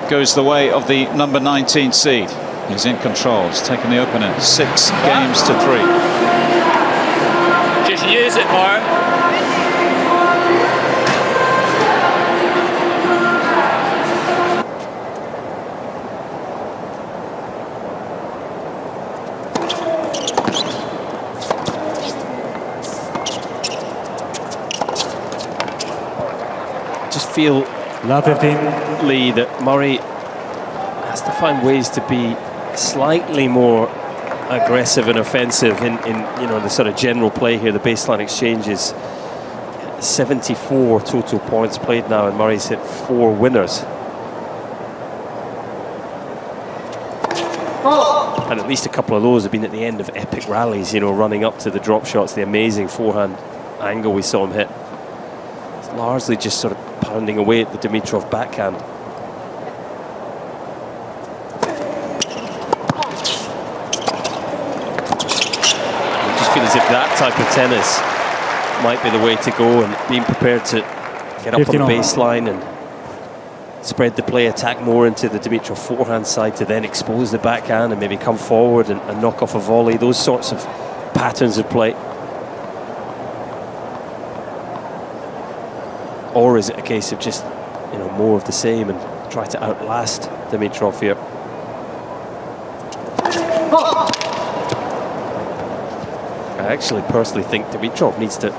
[SPEAKER 1] Goes the way of the number 19 seed. He's in control. He's taken the opener 6 games to 3.
[SPEAKER 4] Just use it more.
[SPEAKER 3] Feel Lee that Murray has to find ways to be slightly more aggressive and offensive in the sort of general play here. The baseline exchange is 74 total points played now, and Murray's hit 4 winners. And at least a couple of those have been at the end of epic rallies, running up to the drop shots, the amazing forehand angle we saw him hit. It's largely just sort of pounding away at the Dimitrov backhand. I just feel as if that type of tennis might be the way to go, and being prepared to get up on the baseline and spread the play, attack more into the Dimitrov forehand side to then expose the backhand and maybe come forward and knock off a volley. Those sorts of patterns of play. Or is it a case of just, more of the same and try to outlast Dimitrov here? I actually personally think Dimitrov needs to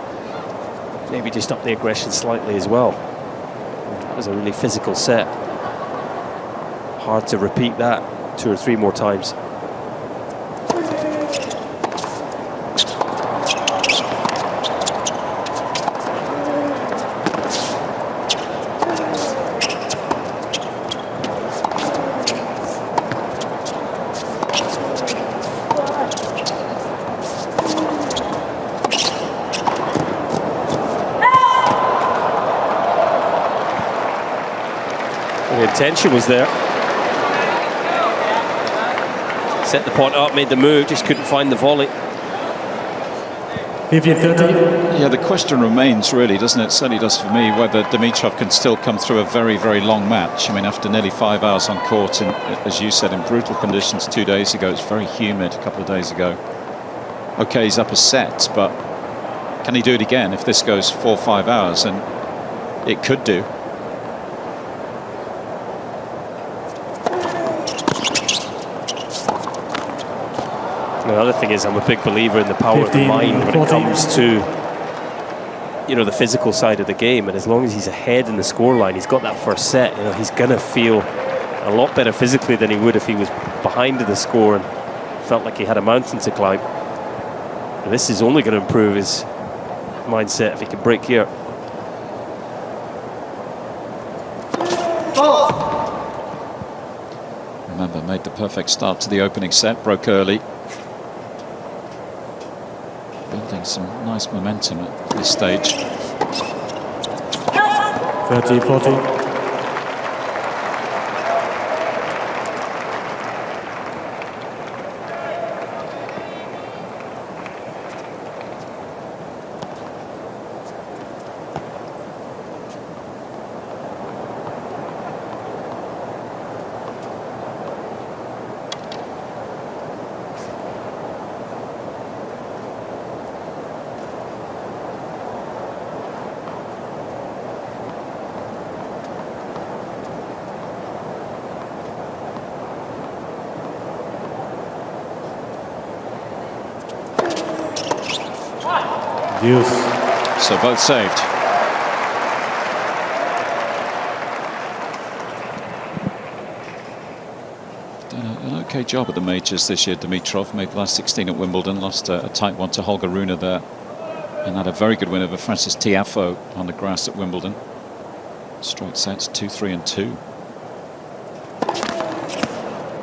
[SPEAKER 3] maybe just up the aggression slightly as well. That was a really physical set. Hard to repeat that 2 or 3 more times. The intention was there. Set the point up, made the move, just couldn't find the volley.
[SPEAKER 2] 15-30.
[SPEAKER 1] Yeah, the question remains really, doesn't it? Certainly does for me, whether Dimitrov can still come through a very, very long match. I mean, after nearly 5 hours on court, in, as you said, in brutal conditions 2 days ago. It's very humid a couple of days ago. Okay, he's up a set, but can he do it again if this goes 4 or 5 hours? And it could do.
[SPEAKER 3] The other thing is, I'm a big believer in the power of the mind when it comes to, the physical side of the game. And as long as he's ahead in the scoreline, he's got that first set. He's going to feel a lot better physically than he would if he was behind in the score and felt like he had a mountain to climb. And this is only going to improve his mindset if he can break here.
[SPEAKER 1] Remember, made the perfect start to the opening set, broke early. Building some nice momentum at this stage.
[SPEAKER 2] 30-40.
[SPEAKER 1] Deuce. So both saved. Done an okay job at the majors this year. Dimitrov made the last 16 at Wimbledon, lost a tight one to Holger Rune there, and had a very good win over Francis Tiafoe on the grass at Wimbledon. Straight sets, 2-3 and 2.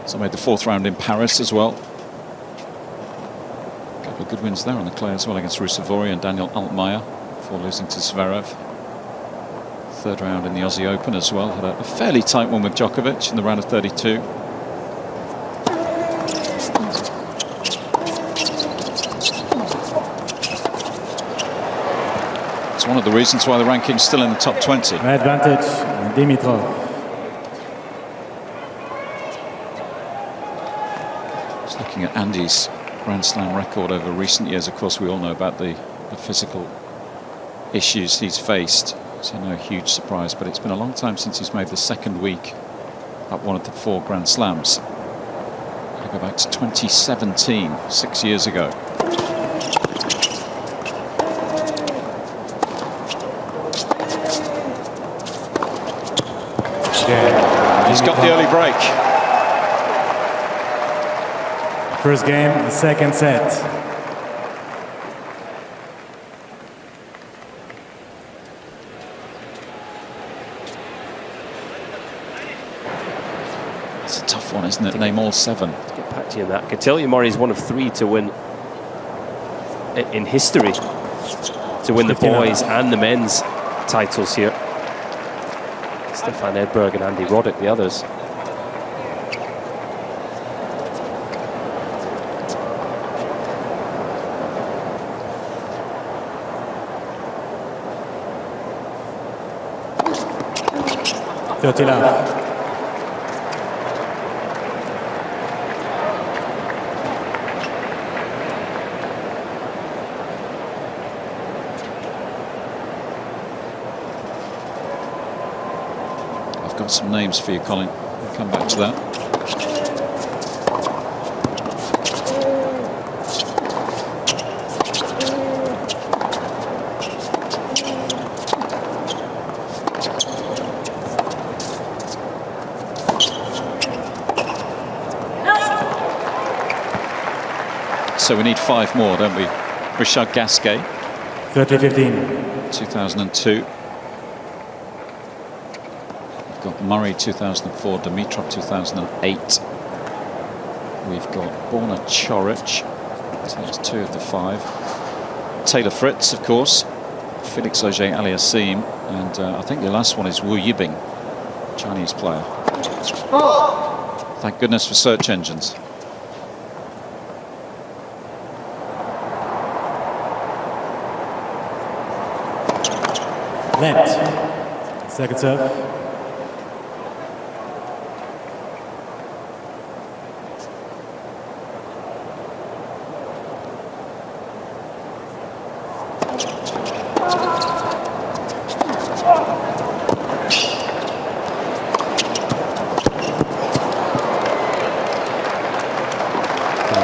[SPEAKER 1] So made the 4th round in Paris as well. Good wins there on the clay as well against Rusevori and Daniel Altmaier before losing to Zverev. 3rd round in the Aussie Open as well. Had a fairly tight one with Djokovic in the round of 32. It's one of the reasons why the ranking's still in the top 20.
[SPEAKER 2] Advantage, Dimitrov.
[SPEAKER 1] Just looking at Andy's Grand Slam record over recent years. Of course, we all know about the physical issues he's faced, so no huge surprise, but it's been a long time since he's made the 2nd week at one of the 4 Grand Slams. I go back to 2017, 6 years ago. He's got the early break.
[SPEAKER 2] First game, second set.
[SPEAKER 1] It's a tough one, isn't it? Name all 7.
[SPEAKER 3] Get back to you on that. I can tell you Murray's one of 3 to win in history to win the boys and the men's titles here. Stefan Edberg and Andy Roddick, the others.
[SPEAKER 1] I've got some names for you, Colin. We'll come back to that. So we need 5 more, don't we? Richard Gasquet,
[SPEAKER 2] 30-15.
[SPEAKER 1] 2002. We've got Murray, 2004. Dimitrov, 2008. We've got Borna Coric. So that's 2 of the 5. Taylor Fritz, of course. Felix Auger-Aliassime. And I think the last one is Wu Yibing, Chinese player. Thank goodness for search engines.
[SPEAKER 2] Net. Second serve.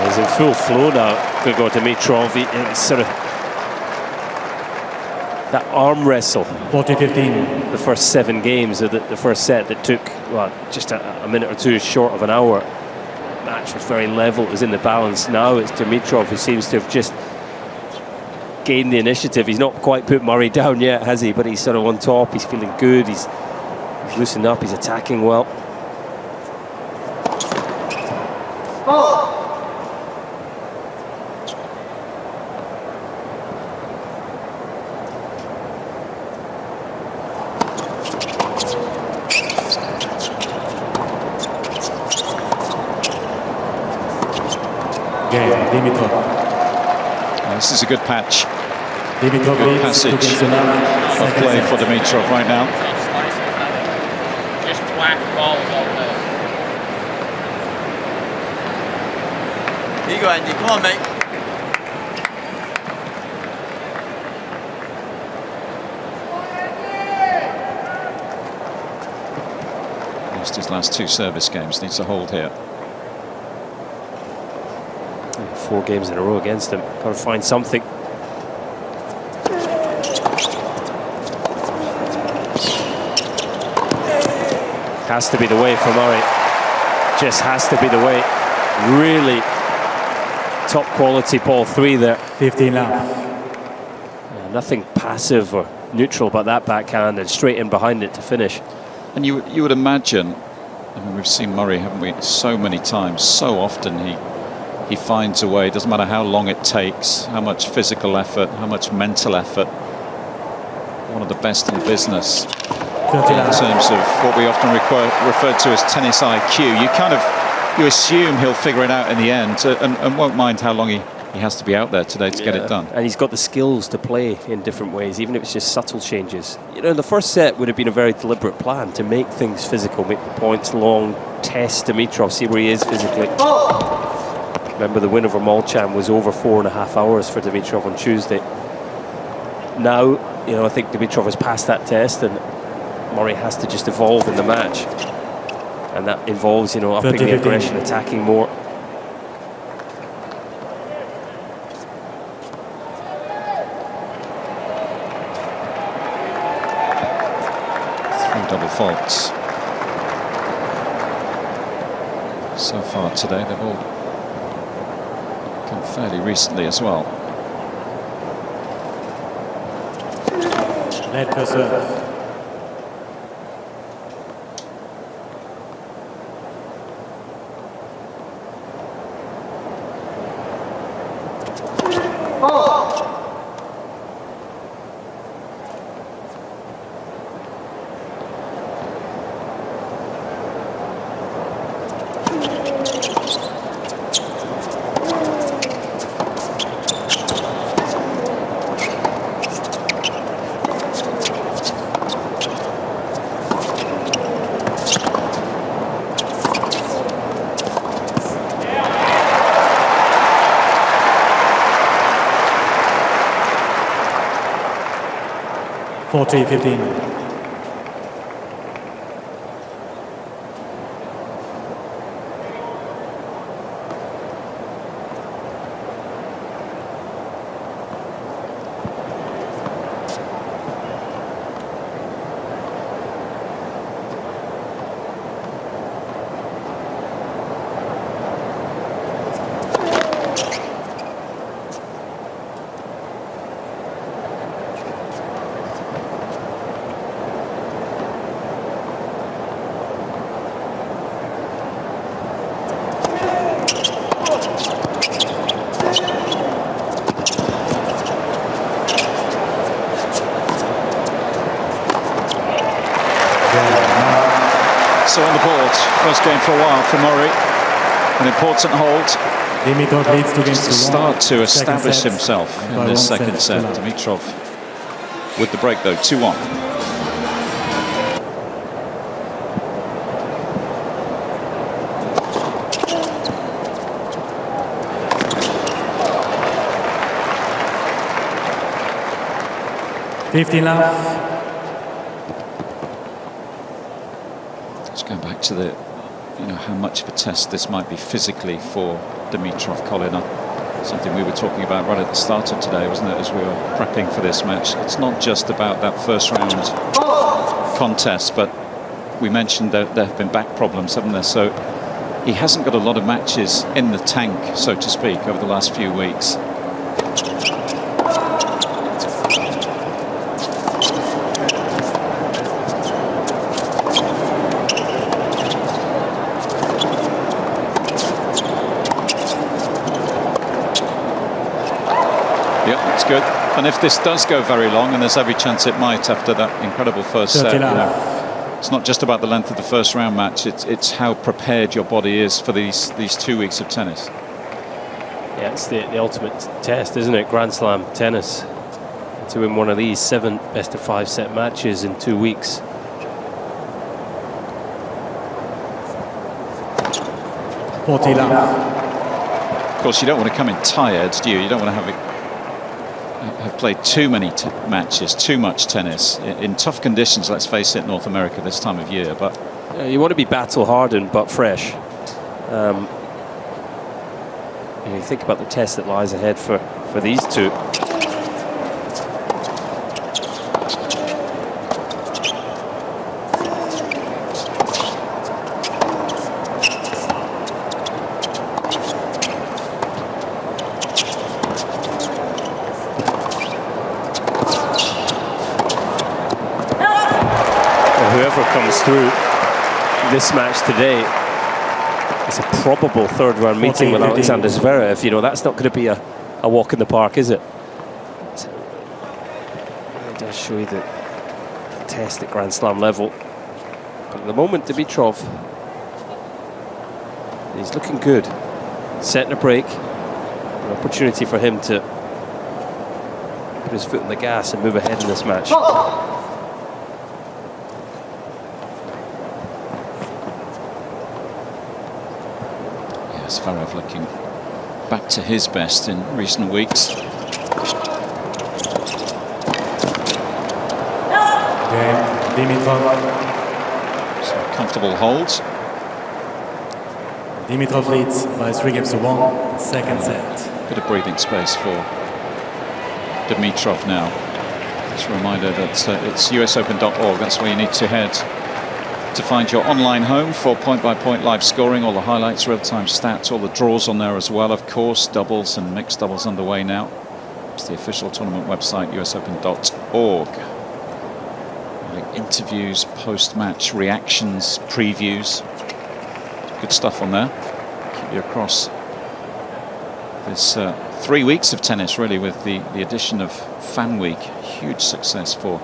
[SPEAKER 3] He's in full flow now, Grigor Dimitrov. It's sort of that arm wrestle.
[SPEAKER 2] 40-15.
[SPEAKER 3] The first 7 games of the first set that took, well, just a minute or 2 short of an hour. The match was very level, it was in the balance. Now it's Dimitrov who seems to have just gained the initiative. He's not quite put Murray down yet, has he? But he's sort of on top, he's feeling good, he's loosened up, he's attacking well.
[SPEAKER 2] Dimitrov.
[SPEAKER 1] This is a good patch.
[SPEAKER 2] Dimitrov
[SPEAKER 1] Good passage of play for Dimitrov right now.
[SPEAKER 4] Just whack balls on there. Here you go, Andy. Come on, mate.
[SPEAKER 1] Lost his last 2 service games. Needs a hold here.
[SPEAKER 3] 4 games in a row against him. Got to find something. Has to be the way for Murray. Just has to be the way. Really top quality ball 3 there.
[SPEAKER 2] 15 love.
[SPEAKER 3] Yeah, nothing passive or neutral about that backhand, and straight in behind it to finish.
[SPEAKER 1] And you would imagine, I mean, we've seen Murray, haven't we, so many times, so often he finds a way. Doesn't matter how long it takes, how much physical effort, how much mental effort. One of the best in the business in terms of what we often refer to as tennis IQ. You assume he'll figure it out in the end, and won't mind how long he has to be out there today to get it done.
[SPEAKER 3] And he's got the skills to play in different ways, even if it's just subtle changes. You know, the first set would have been a very deliberate plan to make things physical, make the points long, test Dimitrov, see where he is physically. Remember, the win over Molchan was over 4.5 hours for Dimitrov on Tuesday. Now, you know, I think Dimitrov has passed that test, and Murray has to just evolve in the match. And that involves, you know, upping the aggression, attacking more.
[SPEAKER 1] 3 double faults so far today. They've all Come fairly recently as well.
[SPEAKER 2] Net for serve. Forty 15.
[SPEAKER 1] So on the board, first game for a while for Murray. An important hold.
[SPEAKER 2] Dimitrov leads 2 games
[SPEAKER 1] To
[SPEAKER 2] to
[SPEAKER 1] start
[SPEAKER 2] 1.
[SPEAKER 1] to establish
[SPEAKER 2] Second set.
[SPEAKER 1] himself
[SPEAKER 2] By
[SPEAKER 1] in this
[SPEAKER 2] 1
[SPEAKER 1] second set.
[SPEAKER 2] to love.
[SPEAKER 1] Dimitrov with the break though, 2-1.
[SPEAKER 2] $15 love.
[SPEAKER 1] Let's go back to the, how much of a test this might be physically for Dimitrov, Colin. Something we were talking about right at the start of today, wasn't it, as we were prepping for this match. It's not just about that first round contest, but we mentioned that there have been back problems, haven't there? So he hasn't got a lot of matches in the tank, so to speak, over the last few weeks. Yeah, that's good. And if this does go very long, and there's every chance it might after that incredible first set, it's not just about the length of the first round match, it's how prepared your body is for these 2 weeks of tennis.
[SPEAKER 3] Yeah, it's the ultimate test, isn't it? Grand Slam tennis. To win one of these 7 best-of-5 set matches in 2 weeks.
[SPEAKER 2] $40 love.
[SPEAKER 1] Of course, you don't want to come in tired, do you? You don't want to have played too many matches, too much tennis in tough conditions. Let's face it, North America this time of year. But
[SPEAKER 3] yeah, you want to be battle-hardened but fresh. You think about the test that lies ahead for these two. Through this match today, it's a probable third round meeting with Alexander Zverev. That's not going to be a walk in the park, is it? So it does show you the test at Grand Slam level. But at the moment, Dimitrov, he's looking good. Setting a break, an opportunity for him to put his foot on the gas and move ahead in this match.
[SPEAKER 1] Zverev looking back to his best in recent weeks.
[SPEAKER 2] Dimitrov.
[SPEAKER 1] So comfortable holds.
[SPEAKER 2] Dimitrov leads by 3 games to 1. Second set.
[SPEAKER 1] Bit of breathing space for Dimitrov now. Just a reminder that it's usopen.org. That's where you need to head to find your online home for point-by-point live scoring, all the highlights, real-time stats, all the draws on there as well, of course. Doubles and mixed doubles underway now. It's the official tournament website, usopen.org. Interviews, post-match reactions, previews. Good stuff on there. Keep you across this 3 weeks of tennis, really, with the addition of Fan Week. Huge success for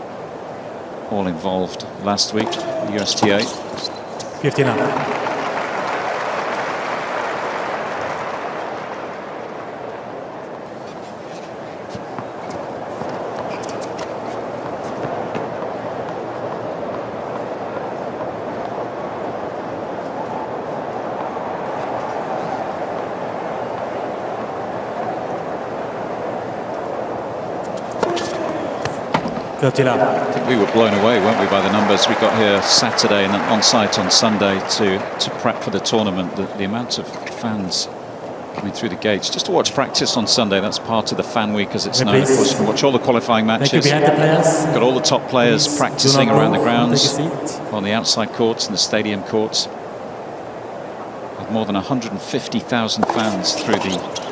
[SPEAKER 1] all involved last week, the USTA.
[SPEAKER 2] 15-up.
[SPEAKER 1] I think we were blown away, weren't we, by the numbers we got here Saturday and then on site on Sunday to prep for the tournament. The amount of fans coming through the gates just to watch practice on Sunday. That's part of the Fan Week, as it's known. Of course, you can watch all the qualifying matches. Got all the top players practicing around the grounds, on the outside courts and the stadium courts. With more than 150,000 fans through the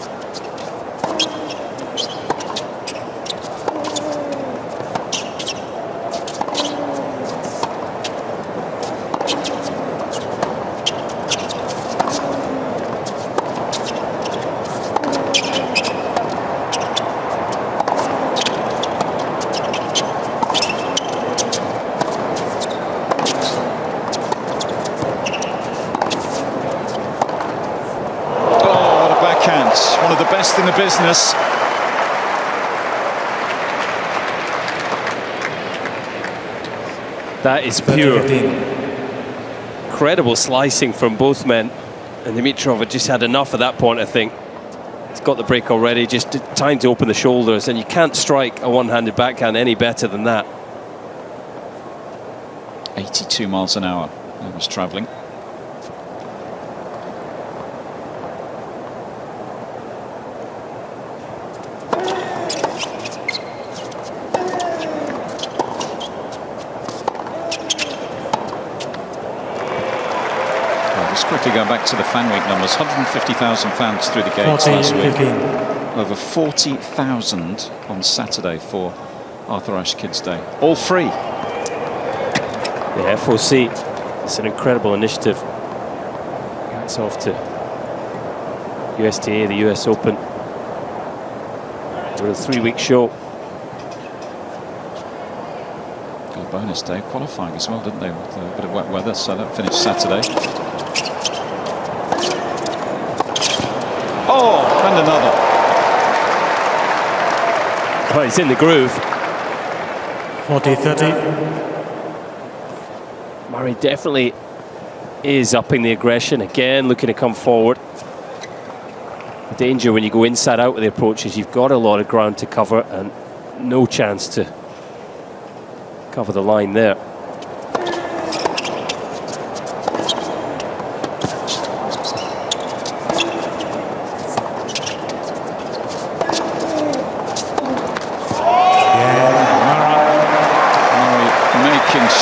[SPEAKER 1] one of the best in the business.
[SPEAKER 3] That is pure. Incredible slicing from both men. And Dimitrov had just had enough at that point, I think. He's got the break already, just time to open the shoulders. And you can't strike a one-handed backhand any better than that.
[SPEAKER 1] 82 miles an hour he was travelling. Quickly going back to the Fan Week numbers, 150,000 fans through the gates last week. Over 40,000 on Saturday for Arthur Ashe Kids Day. All free.
[SPEAKER 3] The FOC, it's an incredible initiative. Hats off to USTA, the US Open. For a 3-week show.
[SPEAKER 1] Got a bonus day qualifying as well, didn't they? With a bit of wet weather, so that finished Saturday. Oh, and another.
[SPEAKER 3] Oh, he's in the groove.
[SPEAKER 2] 40-30.
[SPEAKER 3] Murray definitely is upping the aggression. Again, looking to come forward. The danger when you go inside out with the approaches, you've got a lot of ground to cover and no chance to cover the line there.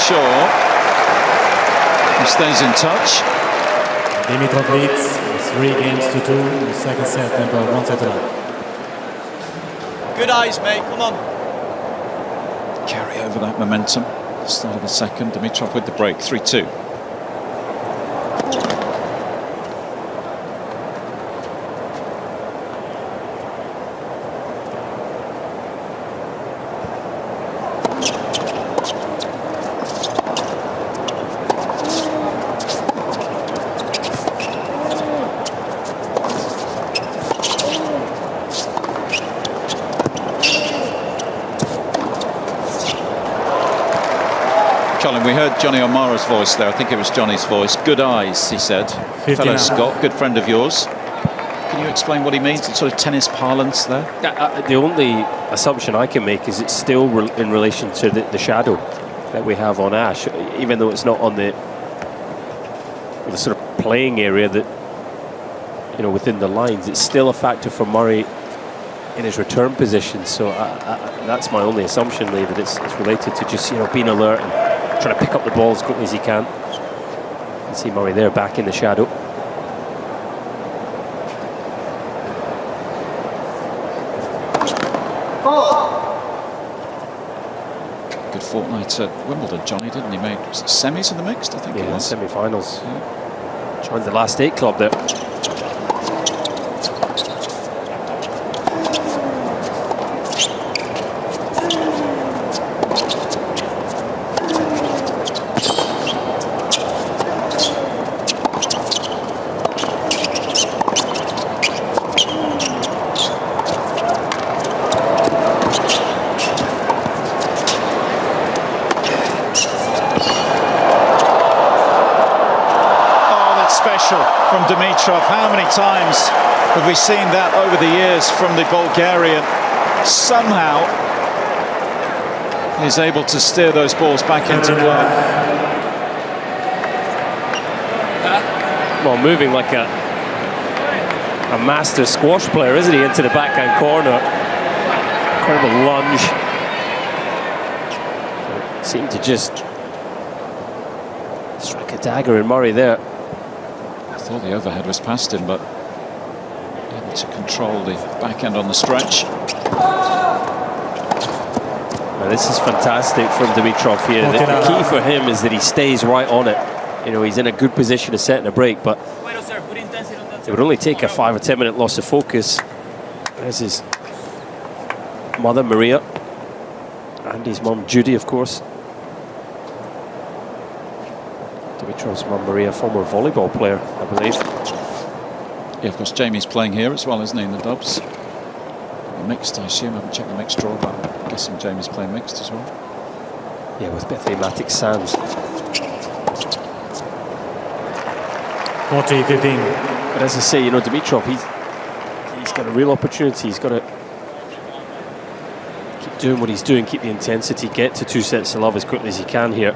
[SPEAKER 1] Sure, he stays in touch.
[SPEAKER 2] Dimitrov leads 3-2 in the second set, number 1 set up.
[SPEAKER 4] Good eyes, mate, come on.
[SPEAKER 1] Carry over that momentum. Start of the second, Dimitrov with the break, 3-2. Colin, we heard Johnny O'Mara's voice there. I think it was Johnny's voice. Good eyes, he said. Fellow Scott, good friend of yours. Can you explain what he means in sort of tennis parlance there?
[SPEAKER 3] The only assumption I can make is it's still in relation to the shadow that we have on Ashe, even though it's not on the sort of playing area that, you know, within the lines. It's still a factor for Murray in his return position. So that's my only assumption, Lee, that it's related to just, you know, being alert and trying to pick up the ball as quickly as he can. You see Murray there back in the shadow.
[SPEAKER 1] Good fortnight at Wimbledon, Johnny, didn't he? Made semis in the mixed, I think it was.
[SPEAKER 3] Semi-finals. Yeah. Joined the last 8 club there.
[SPEAKER 1] From Dimitrov. How many times have we seen that over the years from the Bulgarian? Somehow he's able to steer those balls back into play.
[SPEAKER 3] Well, moving like a master squash player, isn't he, into the backhand corner. Incredible lunge. Seemed to just strike a dagger in Murray there.
[SPEAKER 1] I thought the overhead was past him, but able to control the backhand on the stretch.
[SPEAKER 3] Now, this is fantastic from Dimitrov here. The key for him is that he stays right on it. You know, he's in a good position to set in a break, but it would only take a 5 or 10 minute loss of focus. There's his mother, Maria, and his mum, Judy, of course. Dimitrov's mum, Maria, former volleyball player, I believe.
[SPEAKER 1] Yeah, of course, Jamie's playing here as well, isn't he, in the dubs? The mixed, I assume. I haven't checked the mixed draw, but I'm guessing Jamie's playing mixed as well.
[SPEAKER 3] Yeah, with Bethany Matic Sands.
[SPEAKER 2] 40-15.
[SPEAKER 3] But as I say, you know, Dimitrov, he's got a real opportunity. He's got to keep doing what he's doing, keep the intensity, get to 2 sets to love as quickly as he can here.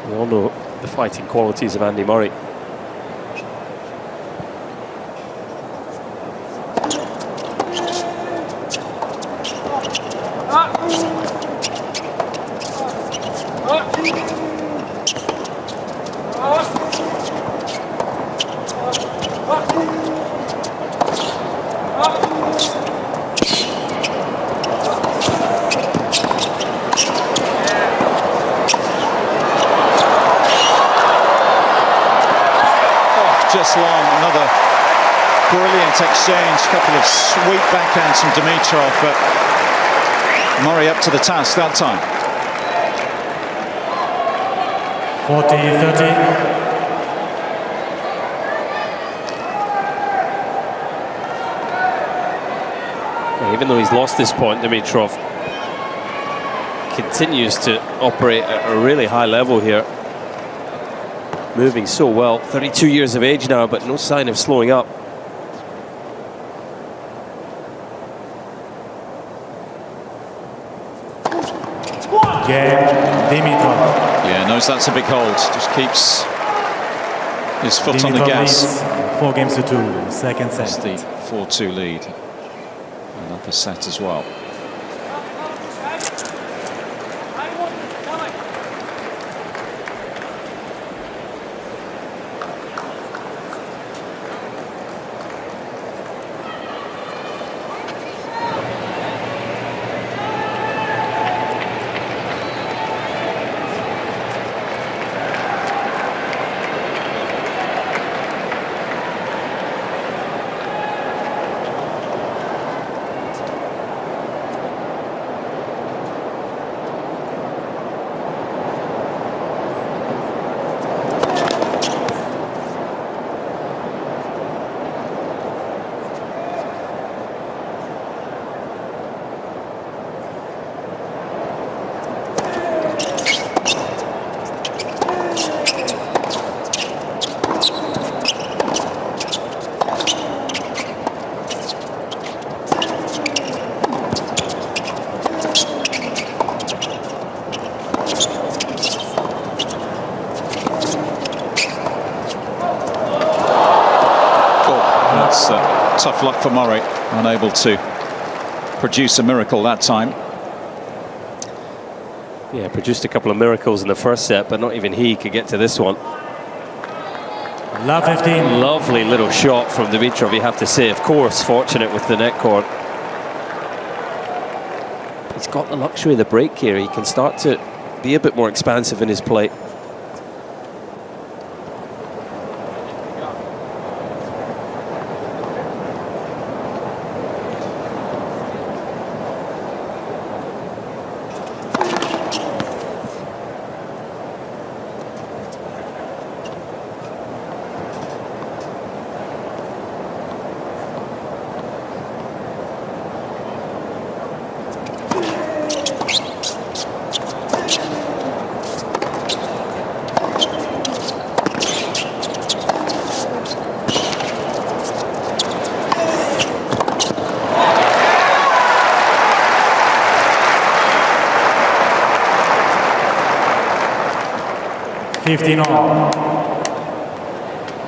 [SPEAKER 3] We all know the fighting qualities of Andy Murray.
[SPEAKER 1] Long, another brilliant exchange, couple of sweet backhands from Dimitrov, but Murray up to the task that time.
[SPEAKER 2] 40-30.
[SPEAKER 3] Even though he's lost this point, Dimitrov continues to operate at a really high level here. Moving so well, 32 years of age now, but no sign of slowing up.
[SPEAKER 2] Game, Dimitrov.
[SPEAKER 1] Yeah, knows that's a big hold. Just keeps his foot
[SPEAKER 2] Dimitrov
[SPEAKER 1] on the gas.
[SPEAKER 2] 4-2, second set.
[SPEAKER 1] It's the 4-2 lead. Another set as well. Tough luck for Murray, unable to produce a miracle that time.
[SPEAKER 3] Yeah, produced a couple of miracles in the first set, but not even he could get to this one.
[SPEAKER 2] Love 15.
[SPEAKER 3] Lovely little shot from Dimitrov, you have to say. Of course, fortunate with the net cord. He's got the luxury of the break here. He can start to be a bit more expansive in his play.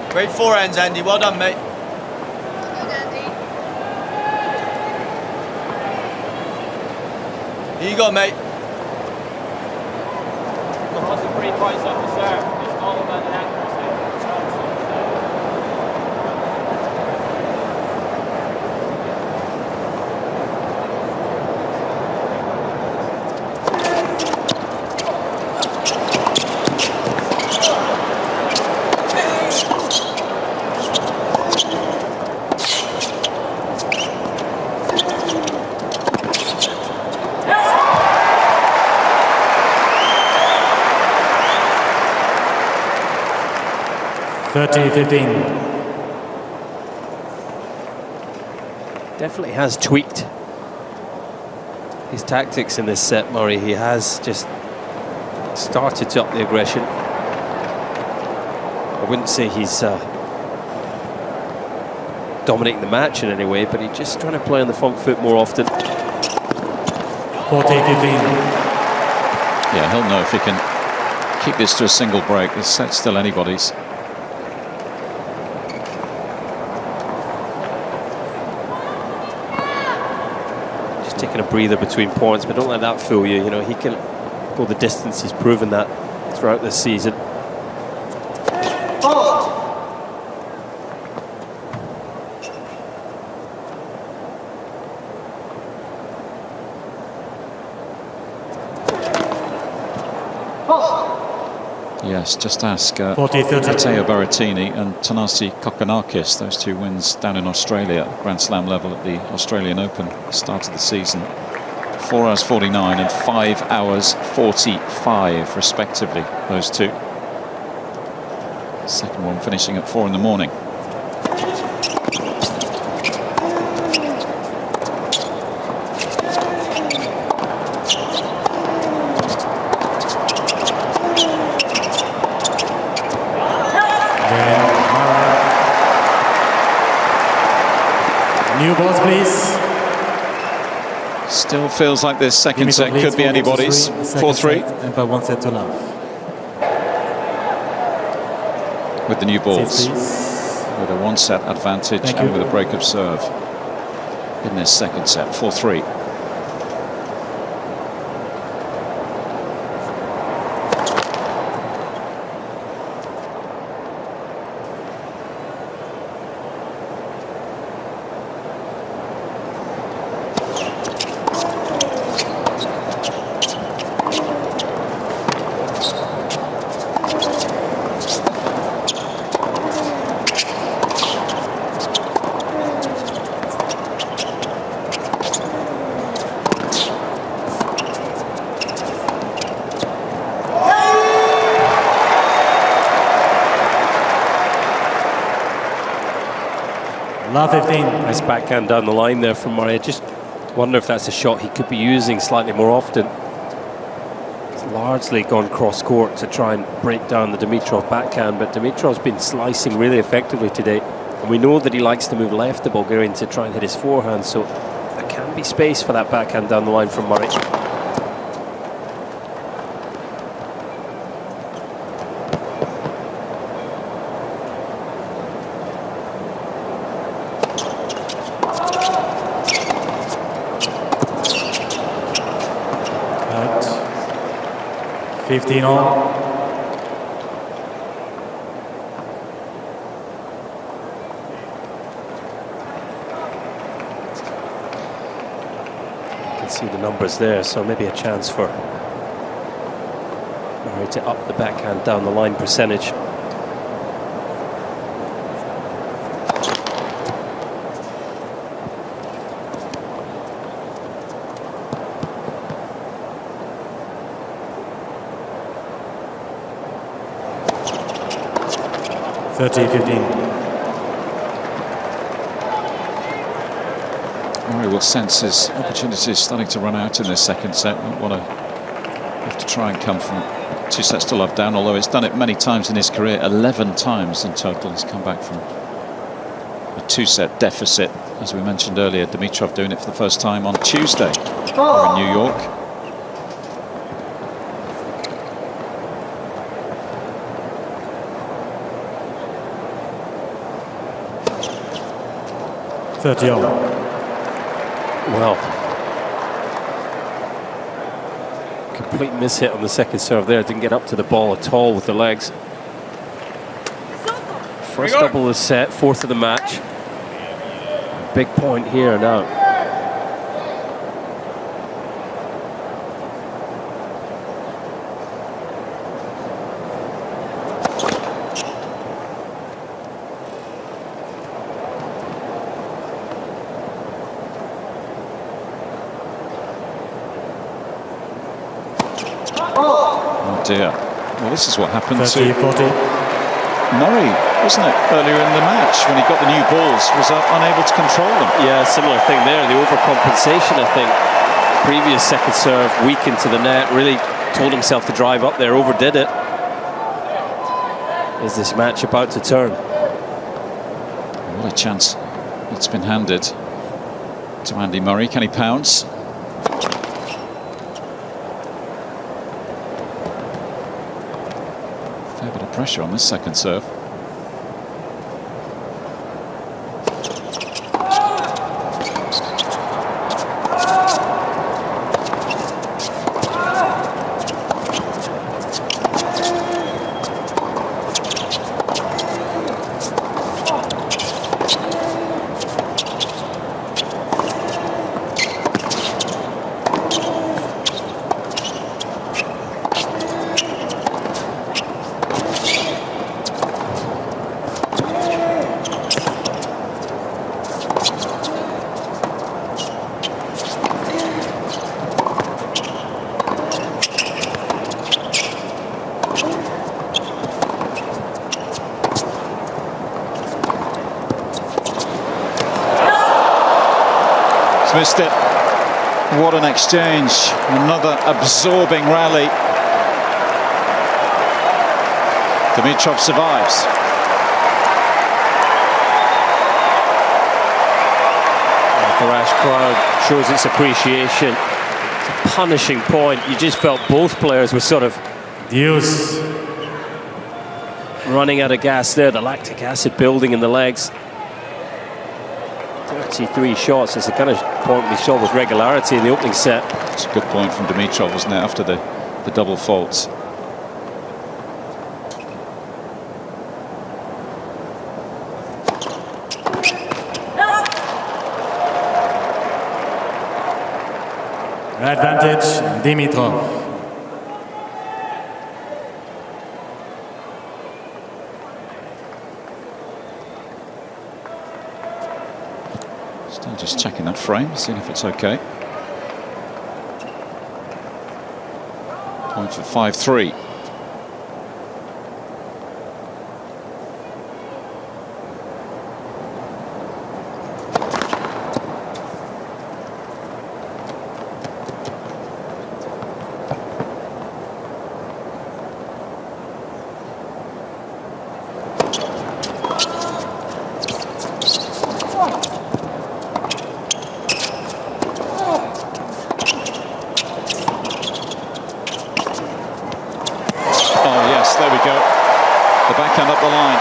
[SPEAKER 4] Great forehands, Andy. Well done, mate. Here you go, mate.
[SPEAKER 5] What's the free price off the serve? It's all about the accuracy.
[SPEAKER 3] Definitely has tweaked his tactics in this set, Murray. He has just started to up the aggression. I wouldn't say he's dominating the match in any way, but he's just trying to play on the front foot more often.
[SPEAKER 2] 14-15.
[SPEAKER 1] Yeah, he'll know if he can keep this to a single break. This set's still anybody's.
[SPEAKER 3] Taking a breather between points, but don't let that fool you. You know, he can go the distance. He's proven that throughout this season.
[SPEAKER 1] Yes, just ask Matteo Berrettini and Thanasi Kokkinakis, those two wins down in Australia, Grand Slam level at the Australian Open, start of the season. 4 hours 49 and 5 hours 45 respectively, those two. Second one finishing at 4 in the morning.
[SPEAKER 2] New balls, please.
[SPEAKER 1] Still feels like this second set could be anybody's. 4-3.
[SPEAKER 2] And by 1 set to love.
[SPEAKER 1] With the new balls. With a 1 set advantage and with a break of serve in this second set. 4-3.
[SPEAKER 2] Love 15.
[SPEAKER 3] Nice backhand down the line there from Murray. I just wonder if that's a shot he could be using slightly more often. He's largely gone cross court to try and break down the Dimitrov backhand, but Dimitrov's been slicing really effectively today. And we know that he likes to move left the Bulgarian to try and hit his forehand, so there can be space for that backhand down the line from Murray.
[SPEAKER 2] 15 all.
[SPEAKER 3] You can see the numbers there, so maybe a chance for Murray to up the backhand down the line percentage.
[SPEAKER 1] Murray will sense his opportunities starting to run out in this second set. Won't want to have to try and come from 2 sets to love down, although he's done it many times in his career. 11 times in total he's come back from a 2-set deficit. As we mentioned earlier, Dimitrov doing it for the first time on Tuesday in New York.
[SPEAKER 3] Well, complete mishit on the second serve there. Didn't get up to the ball at all with the legs. First double of the set, fourth of the match. Big point here now.
[SPEAKER 1] Dear. Well, this is what happened
[SPEAKER 2] 30,
[SPEAKER 1] to
[SPEAKER 2] 40.
[SPEAKER 1] Murray, wasn't it, earlier in the match when he got the new balls, was unable to control them.
[SPEAKER 3] Yeah, similar thing there, the overcompensation, I think. Previous second serve, weak into the net, really told himself to drive up there, overdid it. Is this match about to turn?
[SPEAKER 1] What a chance it's been handed to Andy Murray. Can he pounce? Fair bit of pressure on this second serve. Missed it. What an exchange. Another absorbing rally. Dimitrov survives.
[SPEAKER 3] The Thrash crowd shows its appreciation. It's a punishing point. You just felt both players were sort of
[SPEAKER 2] Deuce.
[SPEAKER 3] running out of gas there. The lactic acid building in the legs. 33 shots is the kind of point we saw with regularity in the opening set.
[SPEAKER 1] It's a good point from Dimitrov, wasn't it, after the double faults.
[SPEAKER 2] Advantage, Dimitrov.
[SPEAKER 1] Still just checking that frame, seeing if it's okay. Point for 5-3. There we go. The backhand up the line.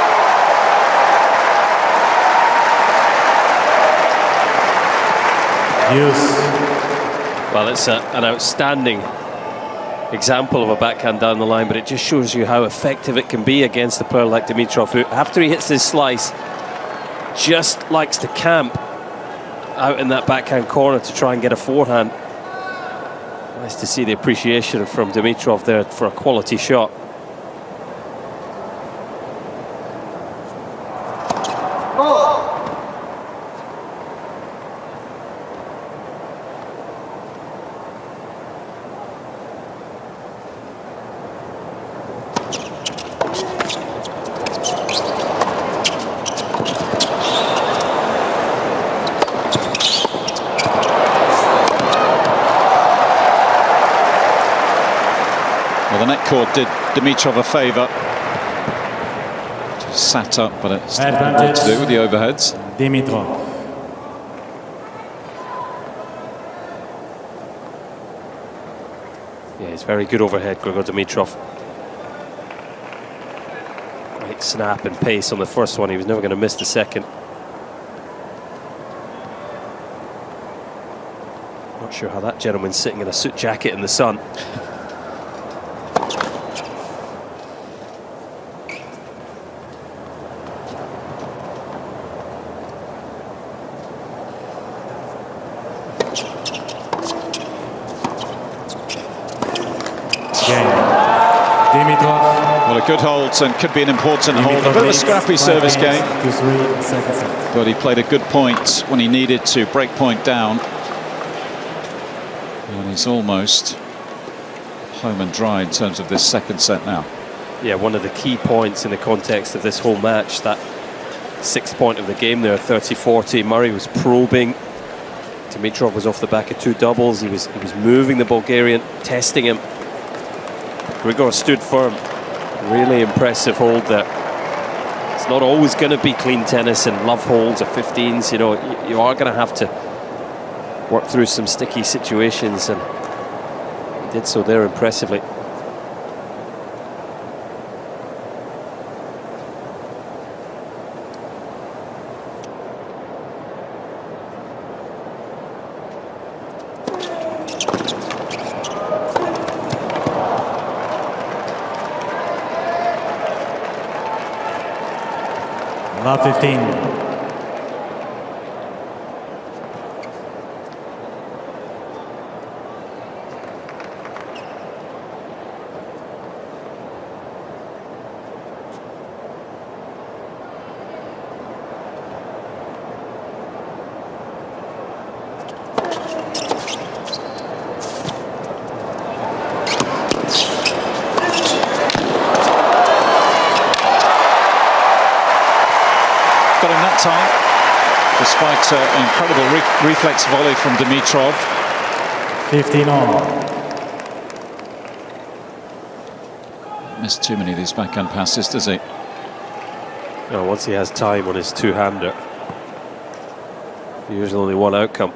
[SPEAKER 2] Use.
[SPEAKER 3] Well, it's an outstanding example of a backhand down the line, but it just shows you how effective it can be against a player like Dimitrov, who, after he hits his slice, just likes to camp out in that backhand corner to try and get a forehand. Nice to see the appreciation from Dimitrov there for a quality shot.
[SPEAKER 1] Well, the net cord did Dimitrov a favour. Just sat up, but it's what to do with the overheads.
[SPEAKER 2] Dimitrov.
[SPEAKER 3] Yeah, he's very good overhead, Grigor Dimitrov. Great snap and pace on the first one. He was never going to miss the second. Not sure how that gentleman's sitting in a suit jacket in the sun.
[SPEAKER 1] Well, a good hold and could be an important hold. A bit of a scrappy service game. But he played a good point when he needed to. Break point down. And he's almost home and dry in terms of this second set now.
[SPEAKER 3] Yeah, one of the key points in the context of this whole match, that 6th point of the game there, 30-40. Murray was probing. Dimitrov was off the back of 2 doubles. He was moving the Bulgarian, testing him. Grigor stood firm. Really impressive hold there. It's not always going to be clean tennis and love holds or 15s. You know, you are going to have to work through some sticky situations, and he did so there impressively.
[SPEAKER 2] Love 15.
[SPEAKER 1] Got him that time, despite an incredible reflex volley from Dimitrov.
[SPEAKER 2] 15 on.
[SPEAKER 1] Missed too many of these backhand passes, does he?
[SPEAKER 3] No, once he has time on his two-hander, usually only one outcome.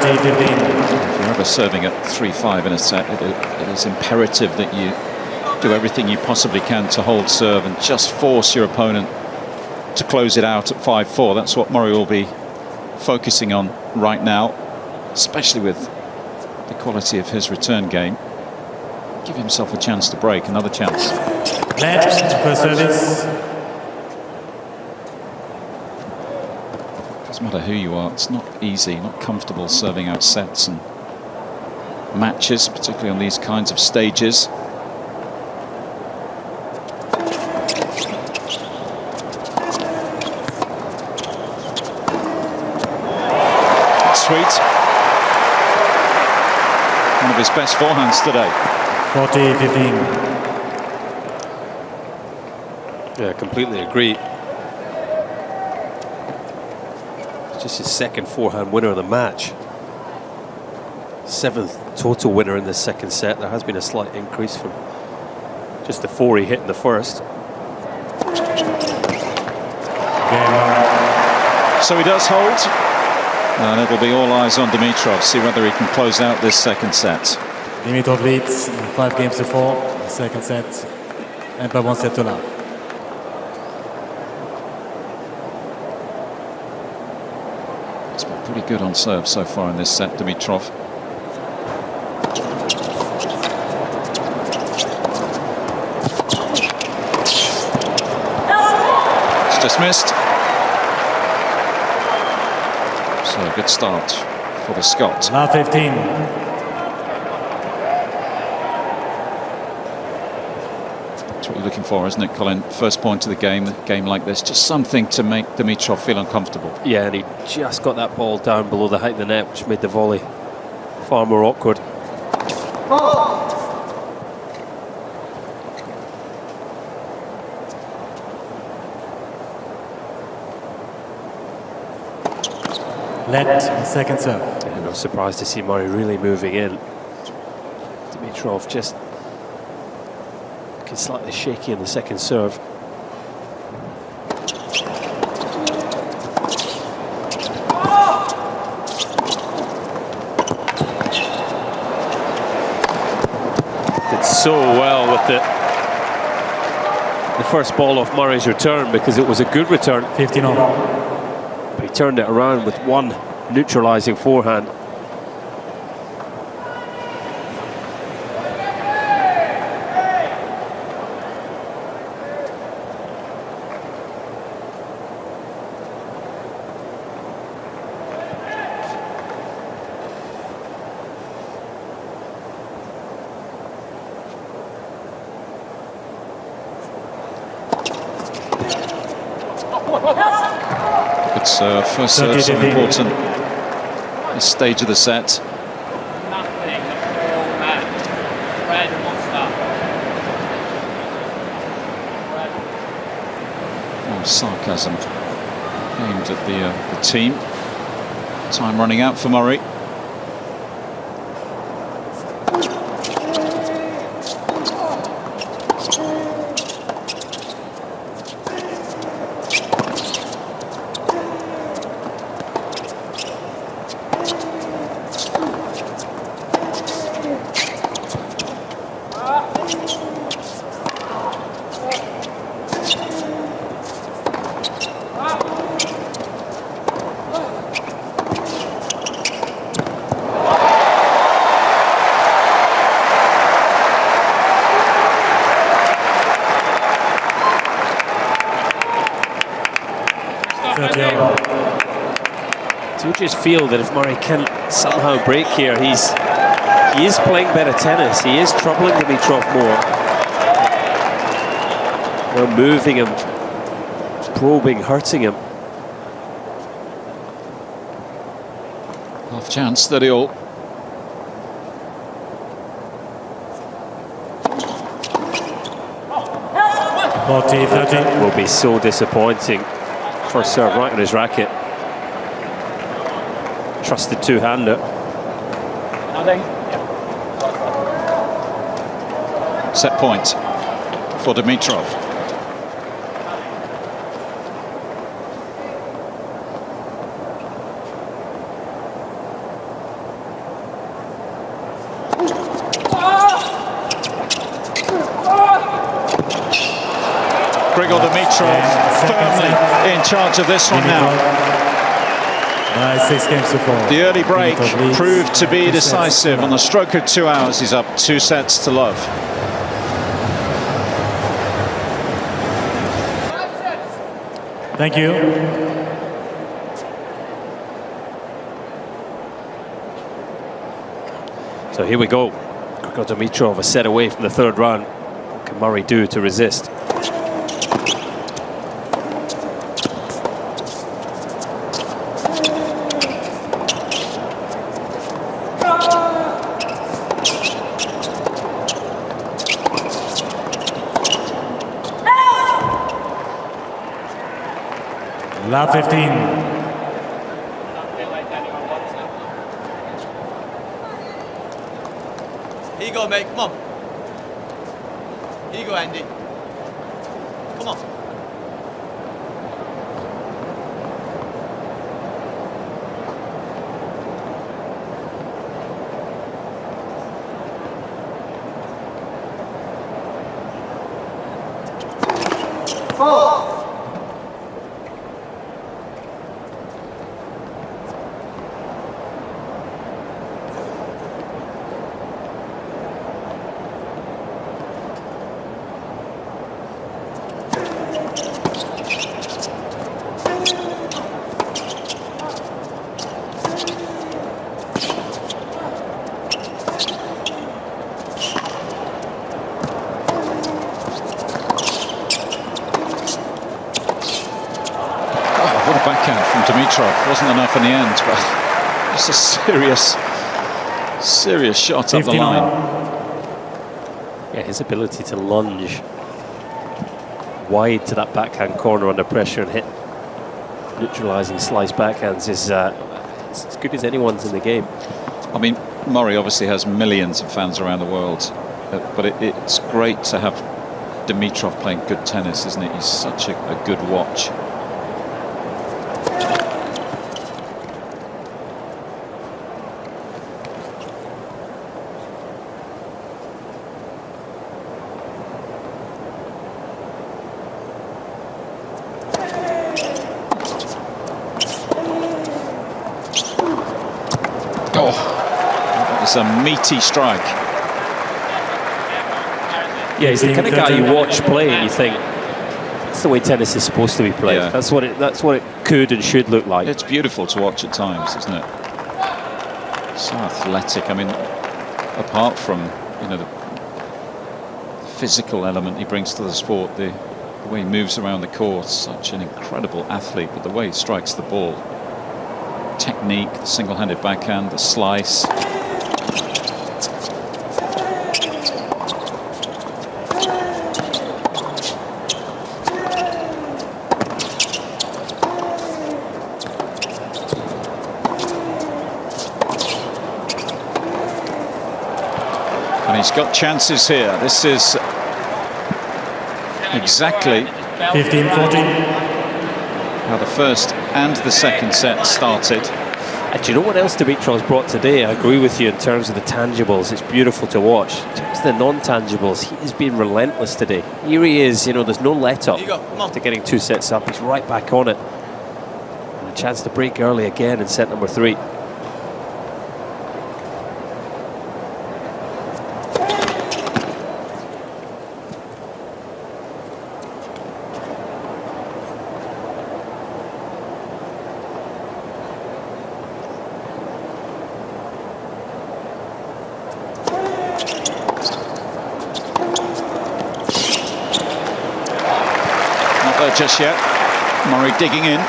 [SPEAKER 2] If
[SPEAKER 1] you're ever serving at 3-5 in a set, it is imperative that you do everything you possibly can to hold serve and just force your opponent to close it out at 5-4. That's what Murray will be focusing on right now, especially with the quality of his return game. Give himself a chance to break, another chance.
[SPEAKER 2] Next for service.
[SPEAKER 1] Doesn't matter who you are, it's not easy, not comfortable serving out sets and matches, particularly on these kinds of stages. Sweet. One of his best forehands today.
[SPEAKER 2] 40-15.
[SPEAKER 3] Yeah, completely agree. It's just his second forehand winner of the match. 7th total winner in the second set. There has been a slight increase from just the 4 he hit in the first.
[SPEAKER 1] So he does hold, and it'll be all eyes on Dimitrov, see whether he can close out this second set.
[SPEAKER 2] Dimitrov leads 5-4, second set, and by 1 set to love.
[SPEAKER 1] He's been pretty good on serve so far in this set, Dimitrov. It's just missed. So a good start for the Scot.
[SPEAKER 2] Love 15.
[SPEAKER 1] That's what you're looking for, isn't it, Colin? First point of the game, a game like this, just something to make Dimitrov feel uncomfortable.
[SPEAKER 3] Yeah, and he just got that ball down below the height of the net, which made the volley far more awkward.
[SPEAKER 2] Let second serve.
[SPEAKER 3] Yeah, no surprise to see Murray really moving in. Dimitrov just looking slightly shaky in the second serve. Did so well with the first ball off Murray's return, because it was a good return.
[SPEAKER 2] 15-all.
[SPEAKER 3] But he turned it around with one neutralising forehand.
[SPEAKER 1] It's first serve, so important. This stage of the set.
[SPEAKER 5] Nothing all match. Red monster.
[SPEAKER 1] Oh, sarcasm aimed at the team. Time running out for Murray.
[SPEAKER 3] Do you just feel that if Murray can somehow break here, he is playing better tennis. He is troubling Dimitrov more. Well, moving him, probing, hurting him.
[SPEAKER 1] Half chance, 30-all.
[SPEAKER 3] Will be so disappointing. First serve right on his racket. Trusted two-hander.
[SPEAKER 1] Set point for Dimitrov. Grigor Dimitrov firmly in charge of this one now.
[SPEAKER 2] 6-4.
[SPEAKER 1] The early break proved to be decisive. On the stroke of 2 hours, he's up 2 sets to love.
[SPEAKER 2] Thank you.
[SPEAKER 3] So here we go. Grigor Dimitrov a set away from the third round. What can Murray do to resist?
[SPEAKER 2] Lap 15.
[SPEAKER 4] Here you go, mate. Come on. Here you go, Andy. Come on.
[SPEAKER 1] Backhand from Dimitrov wasn't enough in the end, but just a serious shot up the line.
[SPEAKER 3] Yeah, his ability to lunge wide to that backhand corner under pressure and hit neutralising slice backhands is as good as anyone's in the game.
[SPEAKER 1] I mean, Murray obviously has millions of fans around the world, but it's great to have Dimitrov playing good tennis, isn't it? He's such a good watch. A meaty strike.
[SPEAKER 3] Yeah, he's the kind of guy you watch play and you think that's the way tennis is supposed to be played. Yeah. That's what it could and should look like.
[SPEAKER 1] It's beautiful to watch at times, isn't it? So athletic. I mean, apart from the physical element he brings to the sport, the way he moves around the court, such an incredible athlete. But the way he strikes the ball, technique, the single-handed backhand, the slice. He's got chances here. This is exactly
[SPEAKER 2] 15-14.
[SPEAKER 1] how the first and the second set started.
[SPEAKER 3] And do you know what else Dimitrov's brought today? I agree with you in terms of the tangibles. It's beautiful to watch. In terms of the non-tangibles, he has been relentless today. Here he is, there's no let-up after getting 2 sets up. He's right back on it. And a chance to break early again in set number 3.
[SPEAKER 1] Just yet. Murray digging in.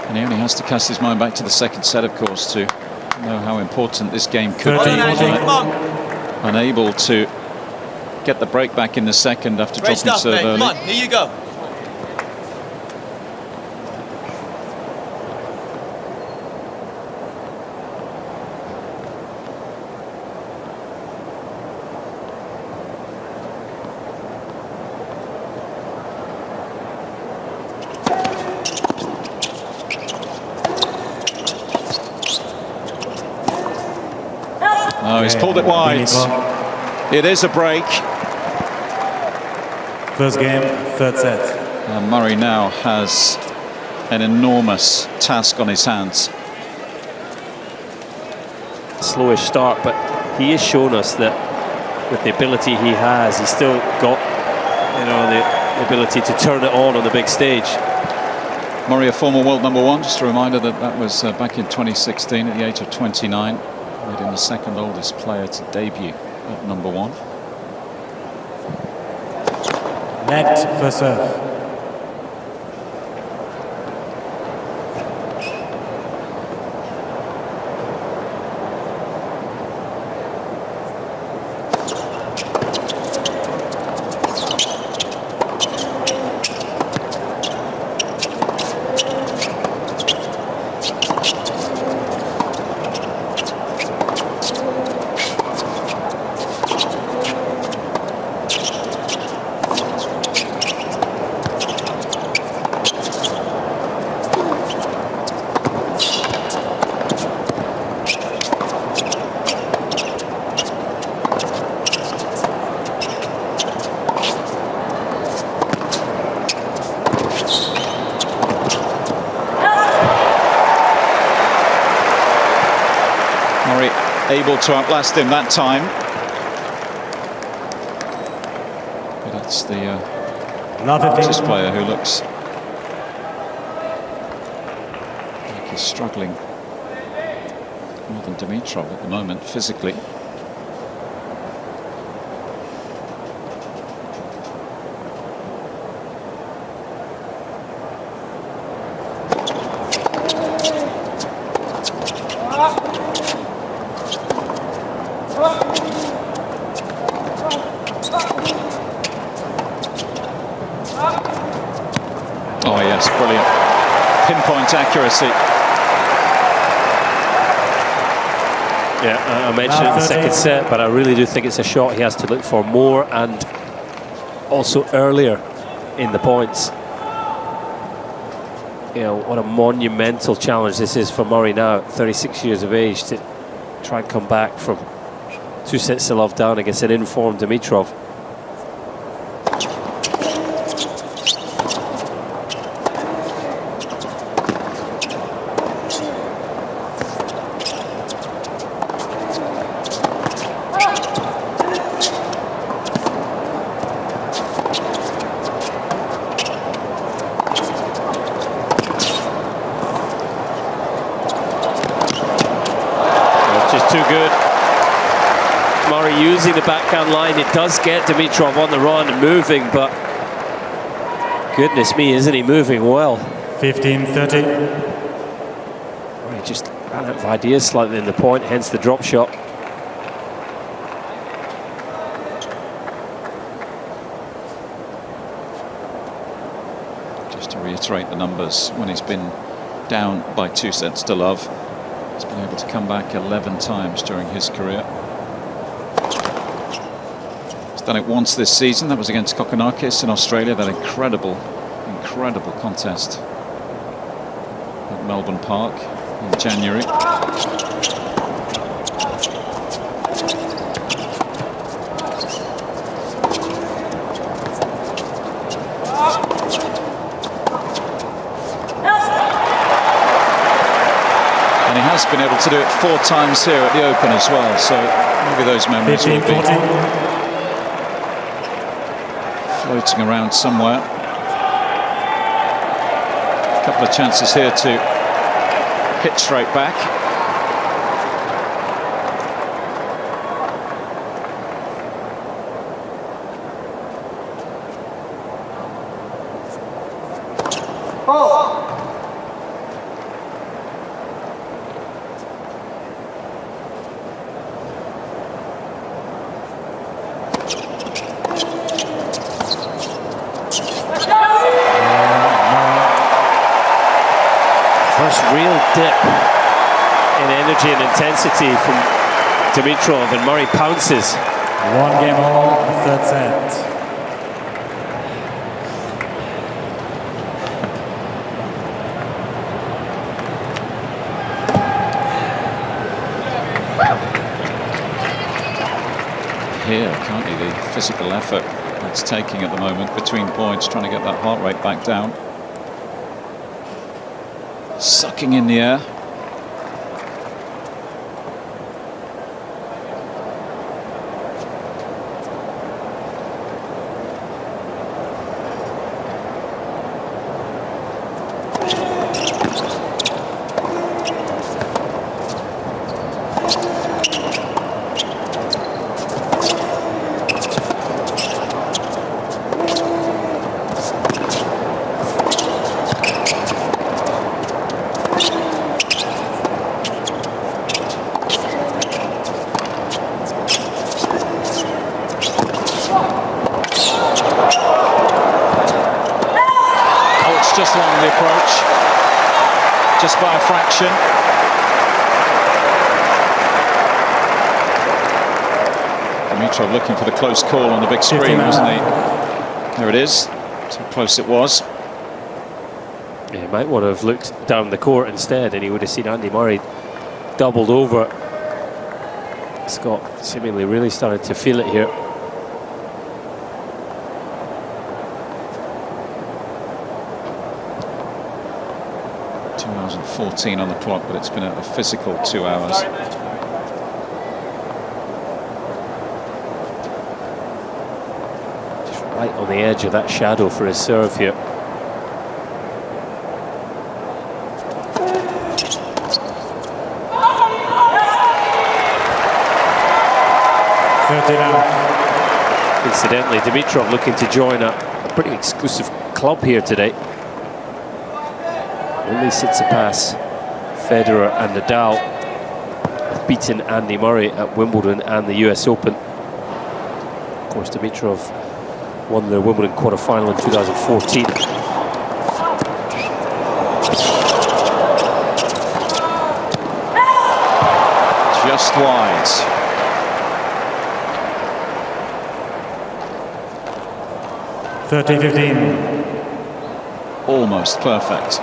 [SPEAKER 1] And he only has to cast his mind back to the second set, of course, to know how important this game could be. Unable to get the break back in the second after dropping serve early.
[SPEAKER 4] Come on, here you go.
[SPEAKER 1] Oh, he's pulled it wide. It is a break.
[SPEAKER 2] First game, third set.
[SPEAKER 1] And Murray now has an enormous task on his hands.
[SPEAKER 3] Slowish start, but he has shown us that with the ability he has, he's still got, the ability to turn it on the big stage.
[SPEAKER 1] Murray, a former world #1. Just a reminder that was back in 2016 at the age of 29. Made him the second oldest player to debut at #1.
[SPEAKER 2] Net for serve.
[SPEAKER 1] able to outlast him that time. But it's the artist player who looks like he's struggling more than Dimitrov at the moment, physically.
[SPEAKER 3] Oh yes, brilliant. Pinpoint accuracy. Yeah, I mentioned it in the second set, but I really do think it's a shot he has to look for more, and also earlier in the points. You know, what a monumental challenge this is for Murray now, 36 years of age, to try and come back from 2 sets to love down against an informed Dimitrov. Too good. Murray using the backhand line. It does get Dimitrov on the run and moving, but goodness me, isn't he moving well?
[SPEAKER 2] 15-30.
[SPEAKER 3] Well, he just ran out of ideas slightly in the point, hence the drop shot.
[SPEAKER 1] Just to reiterate the numbers, when he's been down by 2 sets to love, he's been able to come back 11 times during his career. He's done it once this season. That was against Kokkinakis in Australia. That incredible contest at Melbourne Park in January. And he has been able to do it 4 times here at the Open as well, so maybe those memories will be floating around somewhere. A couple of chances here to hit straight back.
[SPEAKER 3] Real dip in energy and intensity from Dimitrov, and Murray pounces.
[SPEAKER 2] 1 game all, 3rd set.
[SPEAKER 1] Here, can't you, the physical effort it's taking at the moment between points, trying to get that heart rate back down. Sucking in the air. Just along the approach, just by a fraction. Dimitrov looking for the close call on the big screen, wasn't he? There it is. How close it was.
[SPEAKER 3] Yeah, he might want to have looked down the court instead, and he would have seen Andy Murray doubled over. Scott seemingly really started to feel it here.
[SPEAKER 1] 2 hours and 14 on the clock, but it's been a physical 2 hours.
[SPEAKER 3] right on the edge of that shadow for his serve here. Incidentally, Dimitrov looking to join a pretty exclusive club here today. Only Tsitsipas, Federer and Nadal have beaten Andy Murray at Wimbledon and the US Open. Of course, Dimitrov won the Wimbledon quarter-final in 2014.
[SPEAKER 1] Just wide.
[SPEAKER 2] 13-15.
[SPEAKER 1] Almost perfect.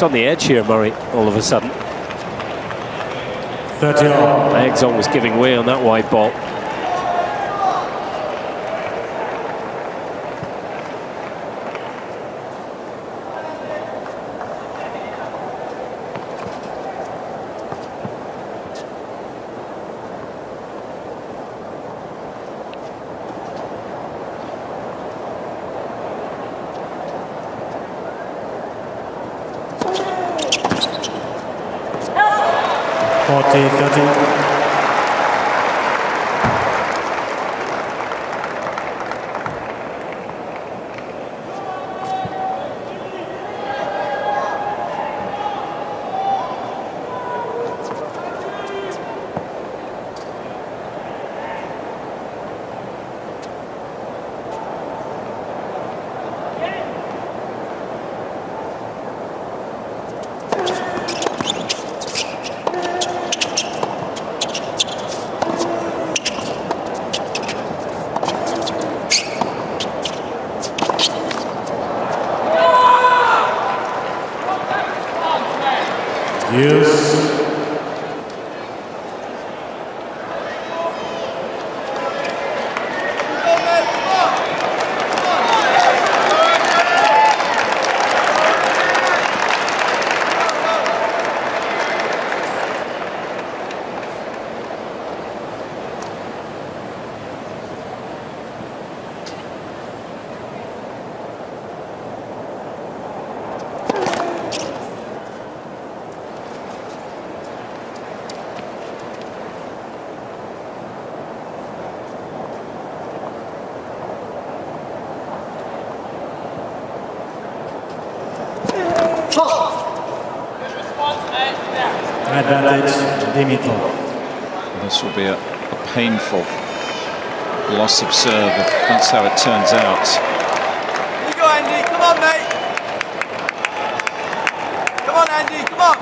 [SPEAKER 3] On the edge here, Murray, all of a sudden.
[SPEAKER 2] 30 all.
[SPEAKER 3] Legs always giving way on that wide ball.
[SPEAKER 2] Advantage, Dimitrov.
[SPEAKER 1] This will be a painful loss of serve if that's how it turns out.
[SPEAKER 4] Here you go, Andy. Come on, mate. Come on, Andy. Come on.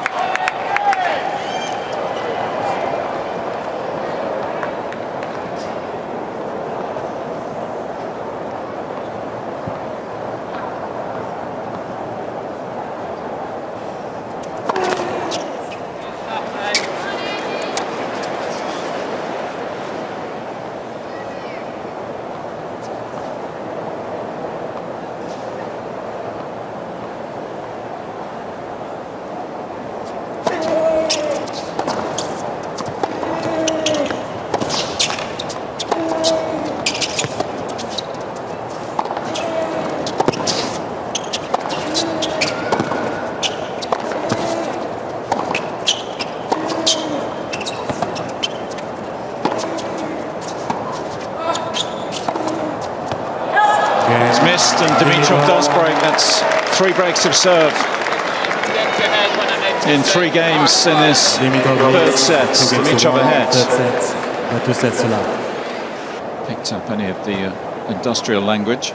[SPEAKER 1] Missed, and Dimitrov does break. That's 3 breaks of serve in 3 games in this third set. Dimitrov ahead. Picked up any of the industrial language.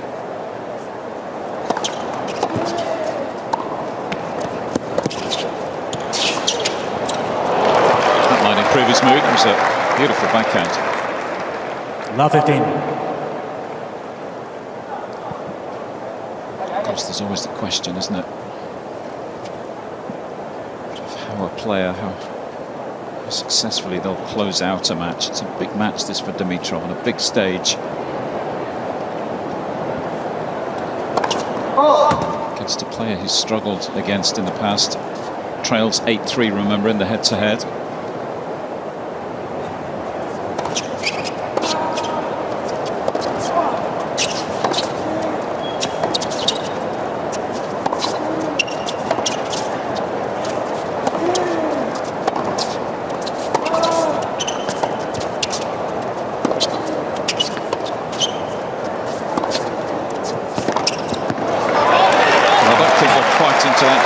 [SPEAKER 1] That might improve his mood. It was a beautiful backhand.
[SPEAKER 2] Love 15.
[SPEAKER 1] Of course, there's always the question, isn't it? Of how a player, how successfully they'll close out a match. It's a big match, this, for Dimitrov, on a big stage. Against a player who's struggled against in the past. Trails 8-3, remember, in the head-to-head.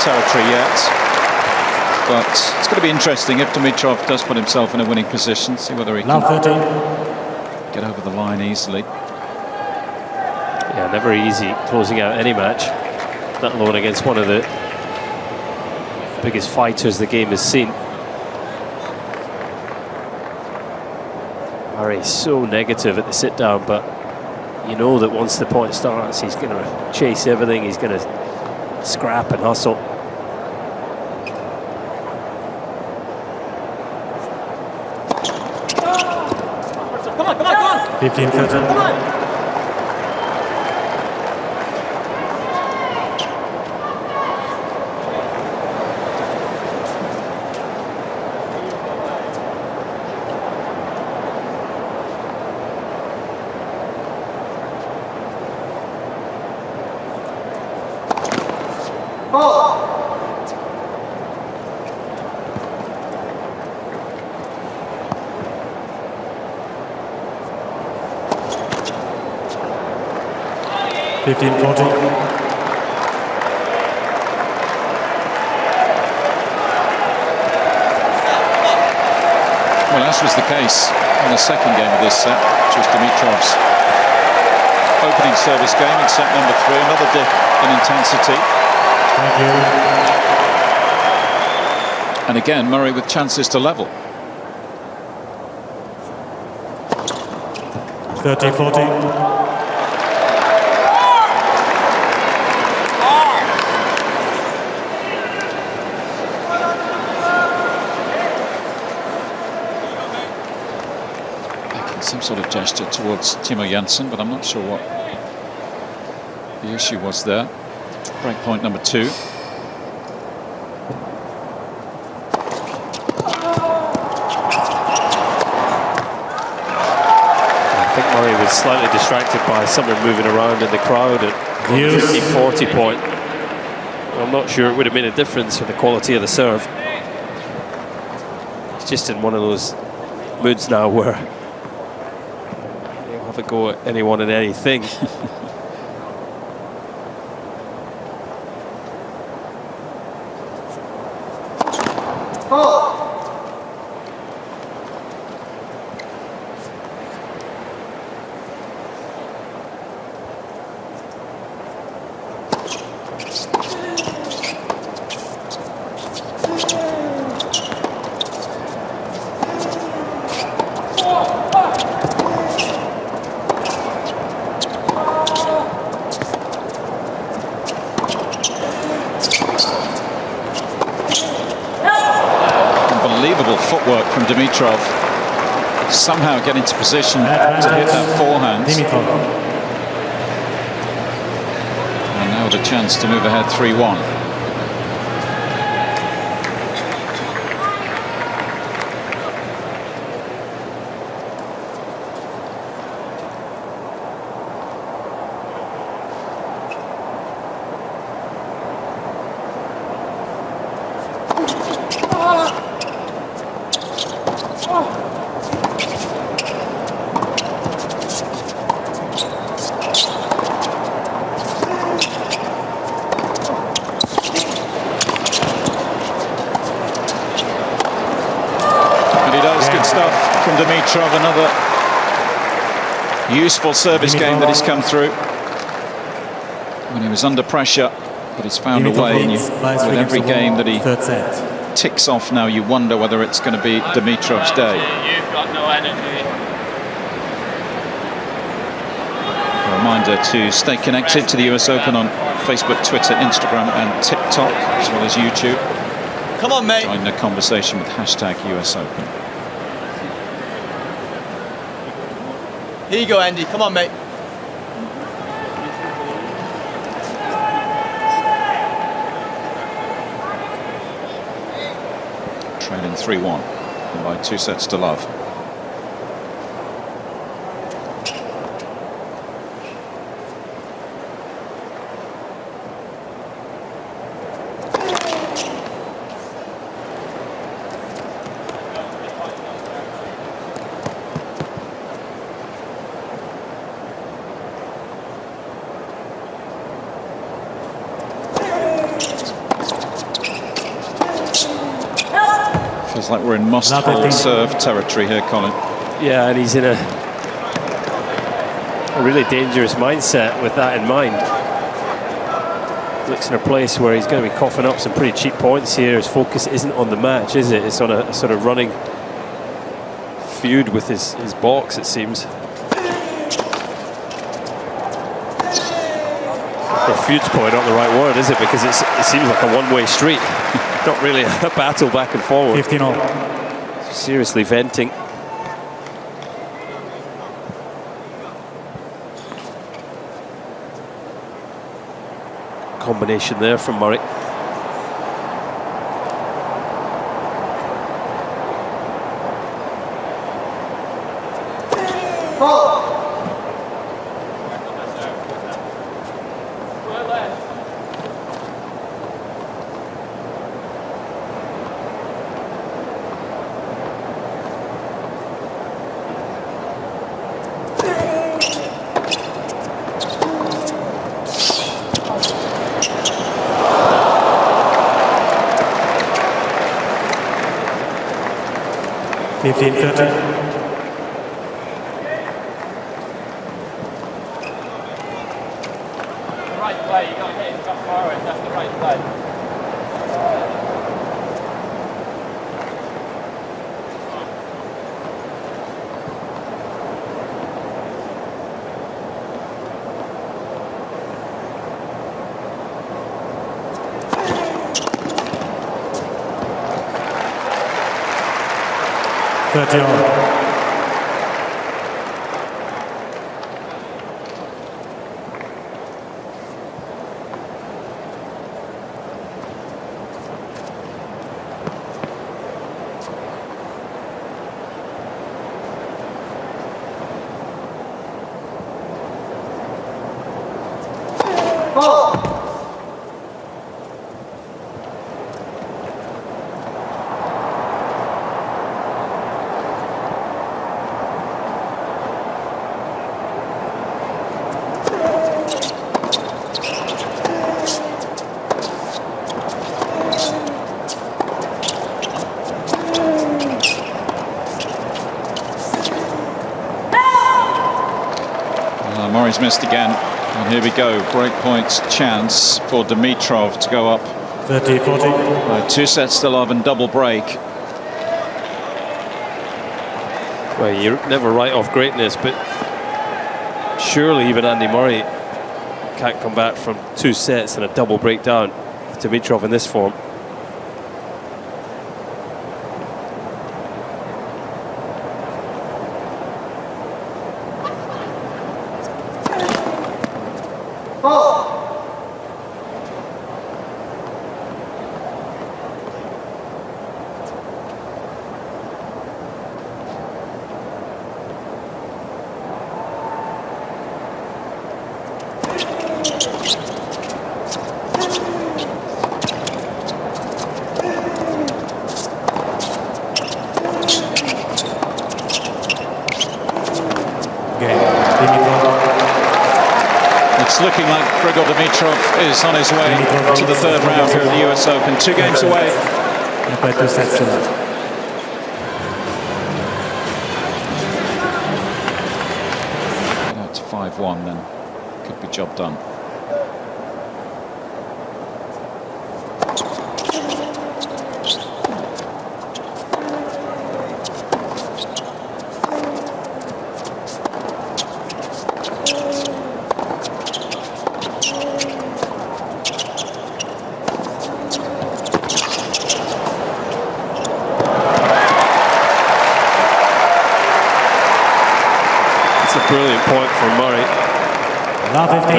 [SPEAKER 1] Territory yet, but it's going to be interesting if Dimitrov does put himself in a winning position. See whether he can get over the line easily.
[SPEAKER 3] Yeah, never easy closing out any match, let alone against one of the biggest fighters the game has seen. Murray so negative at the sit down, but you know that once the point starts, he's going to chase everything. He's going to scrap and hustle.
[SPEAKER 5] Come on.
[SPEAKER 2] 15-13.
[SPEAKER 5] Come on.
[SPEAKER 2] 15-14.
[SPEAKER 1] Well, as was the case in the second game of this set, which was Dimitrov's opening service game in set number 3, another dip in intensity.
[SPEAKER 2] Thank you.
[SPEAKER 1] And again, Murray with chances to level.
[SPEAKER 2] 30-14.
[SPEAKER 1] Some sort of gesture towards Timo Janssen, but I'm not sure what the issue was there. Break point number 2.
[SPEAKER 3] I think Murray was slightly distracted by someone moving around in the crowd at the 50-40 point. I'm not sure it would have made a difference for the quality of the serve. He's just in one of those moods now where he'll have a go at anyone and anything.
[SPEAKER 1] Unbelievable footwork from Dimitrov. Somehow get into position to hit that forehand. And now the chance to move ahead 3-1. From Dimitrov, another useful service game that he's come through when he was under pressure, but he's found a way. And with every game that he ticks off now, you wonder whether it's going to be Dimitrov's day.
[SPEAKER 5] You've got no energy.
[SPEAKER 1] Reminder to stay connected to the US Open on Facebook, Twitter, Instagram and TikTok, as well as YouTube.
[SPEAKER 4] Come on, mate.
[SPEAKER 1] Join the conversation with hashtag US Open.
[SPEAKER 4] Here you go, Andy. Come on, mate.
[SPEAKER 1] Trailing 3-1 and by 2 sets to love. Feels like we're in must-hold serve territory here, Colin.
[SPEAKER 3] Yeah, and he's in a really dangerous mindset with that in mind. Looks in a place where he's going to be coughing up some pretty cheap points here. His focus isn't on the match, is it? It's on a sort of running feud with his box, it seems. Well, feud's probably not the right word, is it? Because it seems like a one-way street. Not really a battle back and forward.
[SPEAKER 2] 15-all.
[SPEAKER 3] Seriously venting. Combination there from Murray.
[SPEAKER 5] Right play, you got to get him back forward. That's the right play.
[SPEAKER 1] Murray's missed again, and here we go. Break points chance for Dimitrov to go up
[SPEAKER 2] 30-40.
[SPEAKER 1] 2 sets to love and double break.
[SPEAKER 3] Well, you never write off greatness, but surely even Andy Murray can't come back from 2 sets and a double breakdown. Dimitrov in this form.
[SPEAKER 1] It's looking like Grigor Dimitrov is on his way to the 3rd round here at the US Open. 2 games away.
[SPEAKER 2] By 2 sets to love.
[SPEAKER 1] Get out to 5-1, then could be job done.
[SPEAKER 3] brilliant point from Murray.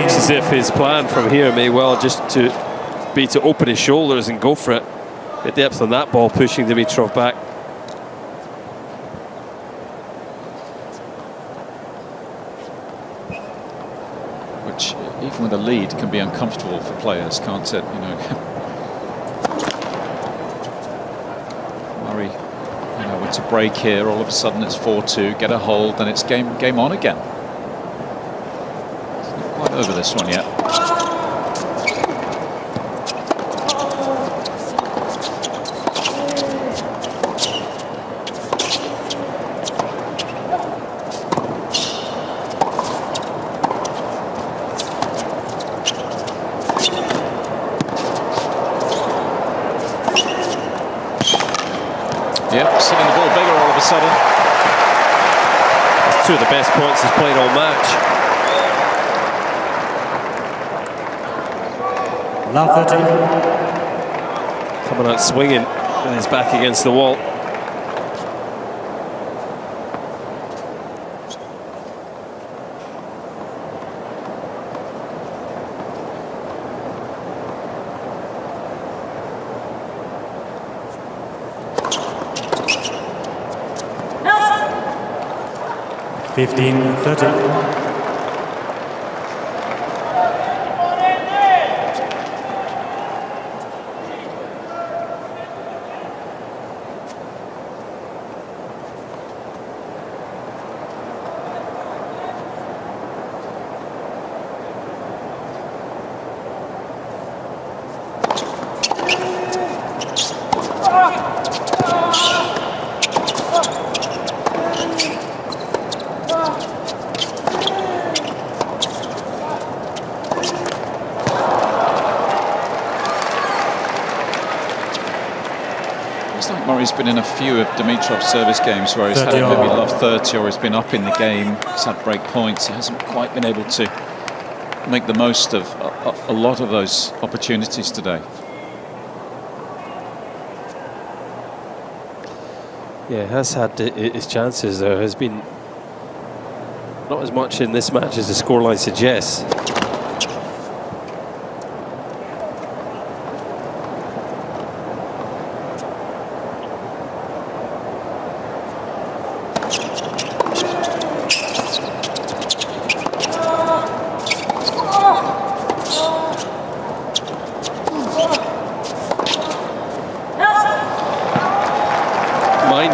[SPEAKER 3] Looks as if his plan from here may well just to open his shoulders and go for it. The depth on that ball pushing Dimitrov back.
[SPEAKER 1] Which, even with a lead, can be uncomfortable for players, can't it? You know, Murray, you know, with a break here, all of a sudden it's 4-2. Get a hold, and it's game on again. It's not quite over this one yet. Yep, sitting the ball bigger all of a sudden.
[SPEAKER 3] That's two of the best points he's played all match.
[SPEAKER 2] Love 13.
[SPEAKER 3] Coming out swinging with his back against the wall.
[SPEAKER 2] No. 15-13.
[SPEAKER 1] Murray's been in a few of Dimitrov's service games where he's had maybe love 30 or he's been up in the game, he's had break points. He hasn't quite been able to make the most of a lot of those opportunities today.
[SPEAKER 3] Yeah, has had his chances. There has been not as much in this match as the scoreline suggests.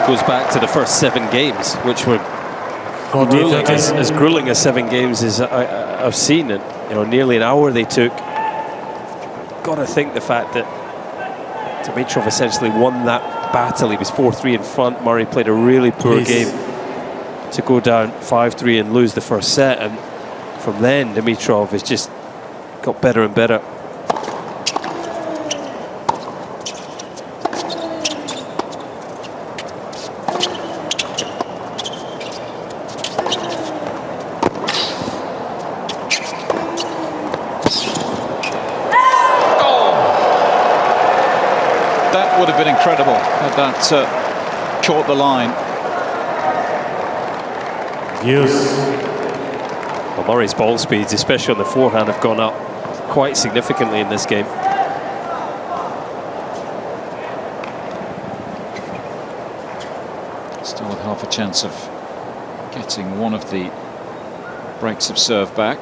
[SPEAKER 3] Goes back to the first 7 games, which were grueling, as grueling as 7 games as I've seen, and you know, nearly an hour they took. Got to think the fact that Dimitrov essentially won that battle. He was 4-3 in front. Murray played a really poor game to go down 5-3 and lose the first set, and from then Dimitrov has just got better and better.
[SPEAKER 1] Would have been incredible had that caught the line.
[SPEAKER 2] Yes.
[SPEAKER 3] Well, Murray's ball speeds, especially on the forehand, have gone up quite significantly in this game.
[SPEAKER 1] Still with half a chance of getting one of the breaks of serve back.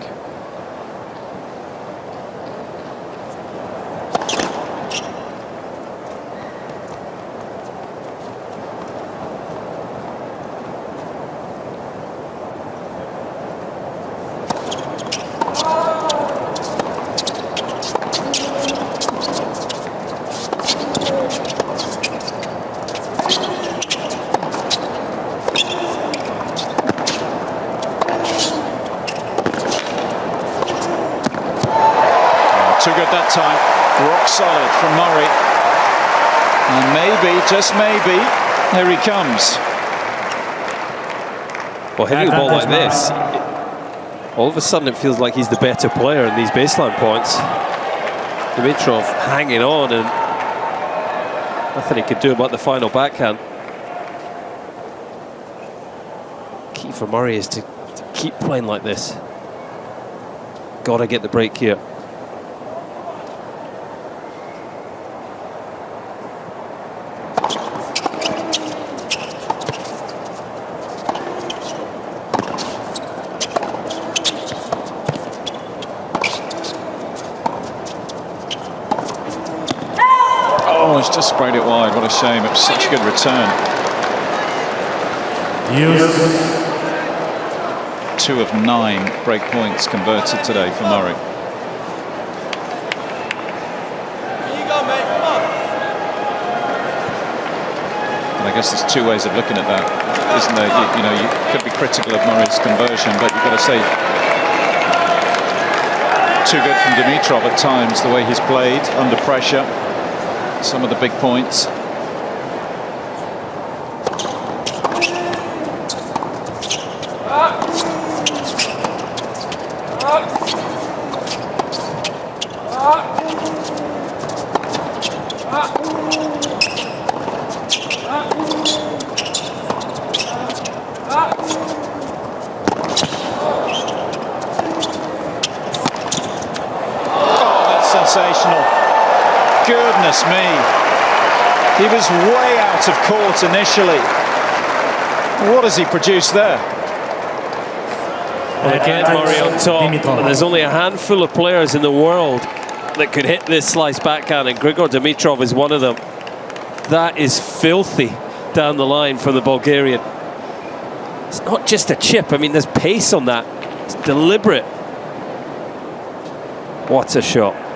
[SPEAKER 1] Too good that time. Rock solid from Murray. And maybe, just maybe, here he comes.
[SPEAKER 3] Well, hitting a ball like this, all of a sudden it feels like he's the better player in these baseline points. Dimitrov hanging on, and nothing he could do about the final backhand. Key for Murray is to keep playing like this. Got to get the break here.
[SPEAKER 1] Oh, it's just sprayed it wide. What a shame. It was such a good return. 2 of 9 break points converted today for Murray.
[SPEAKER 4] Here you go, mate. Come on.
[SPEAKER 1] And I guess there's 2 ways of looking at that, isn't there? You know, you could be critical of Murray's conversion, but you've got to say too good from Dimitrov at times, the way he's played under pressure. Some of the big points. Sensational. Goodness me. He was way out of court initially. What has he produced there?
[SPEAKER 3] Well, again, Murray on top. But there's only a handful of players in the world that could hit this slice backhand, and Grigor Dimitrov is one of them. That is filthy down the line for the Bulgarian. It's not just a chip. I mean, there's pace on that. It's deliberate. What a shot.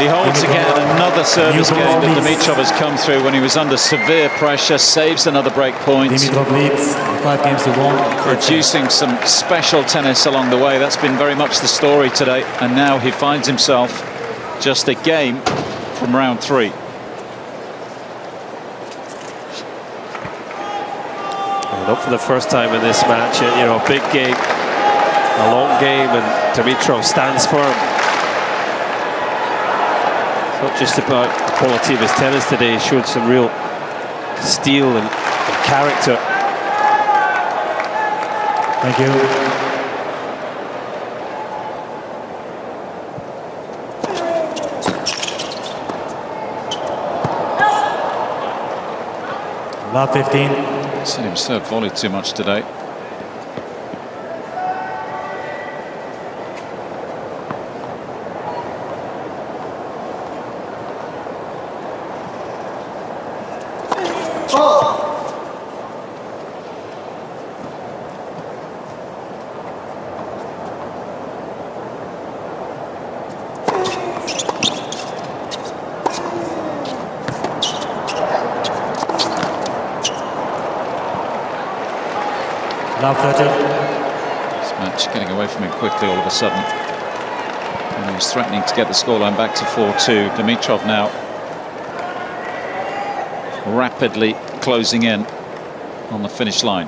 [SPEAKER 1] He holds again another service game that Dimitrov has come through when he was under severe pressure, saves another break point.
[SPEAKER 2] Dimitrov leads 5 games to 1.
[SPEAKER 1] Producing some special tennis along the way. That's been very much the story today. And now he finds himself just a game from round 3.
[SPEAKER 3] And up for the first time in this match, you know, a big game, a long game, and Dimitrov stands firm. Not just about the quality of his tennis today, he showed some real steel and character.
[SPEAKER 2] Thank you. Love 15.
[SPEAKER 1] Seen him serve volley too much today.
[SPEAKER 2] Love 30.
[SPEAKER 1] This match getting away from him quickly all of a sudden. And he was threatening to get the scoreline back to 4-2. Dimitrov now rapidly closing in on the finish line.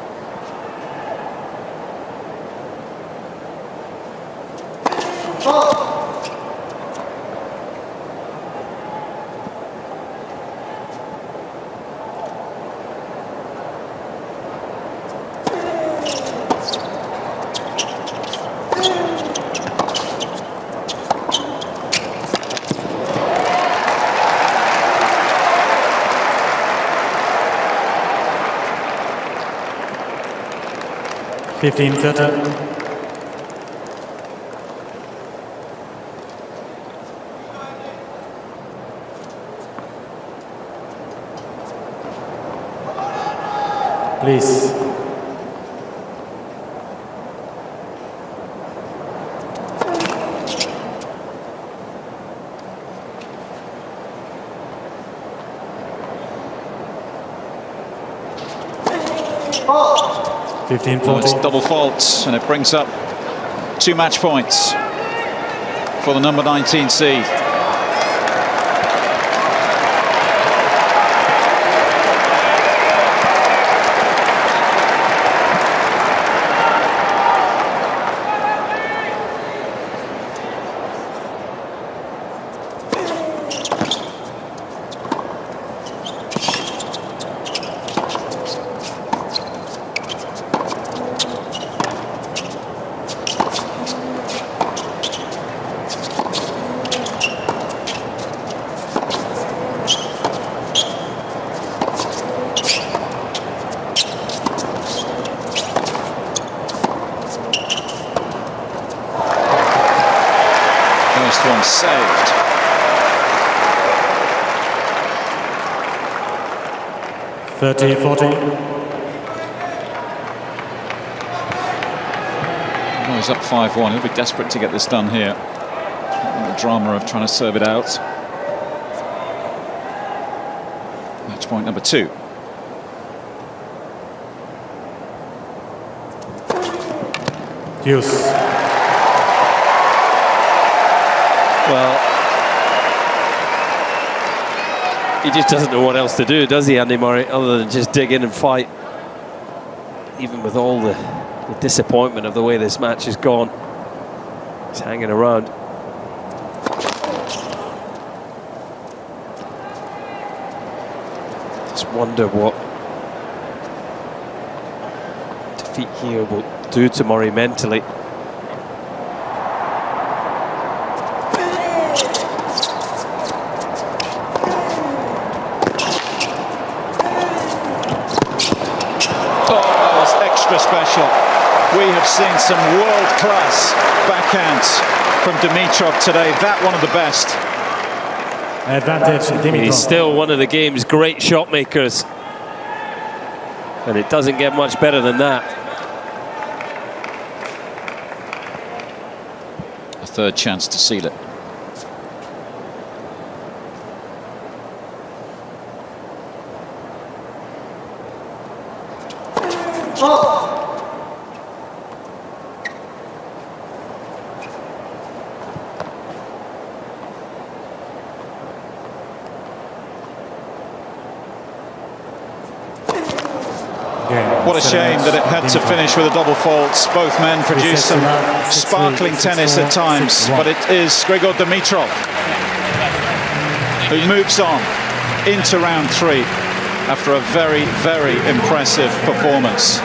[SPEAKER 2] Fifteen 30. Please.
[SPEAKER 1] Oh,
[SPEAKER 2] 15-40.
[SPEAKER 1] it's double faults, and it brings up 2 match points for the number 19 seed. first one saved. Oh, he's up 5-1. He'll be desperate to get this done here. The drama of trying to serve it out. Match point number 2.
[SPEAKER 2] Hughes.
[SPEAKER 3] Well, he just doesn't know what else to do, does he, Andy Murray, other than just dig in and fight. Even with all the disappointment of the way this match has gone, he's hanging around. Just wonder what defeat here will do to Murray mentally.
[SPEAKER 1] Special. We have seen some world-class backhands from Dimitrov today. That one of the best.
[SPEAKER 2] Advantage, Dimitrov.
[SPEAKER 3] He's still one of the game's great shot makers, and it doesn't get much better than that.
[SPEAKER 1] A third chance to seal it. What a shame that it had to finish with a double fault. Both men produced some sparkling tennis at times, but it is Grigor Dimitrov who moves on into round 3 after a very, very impressive performance.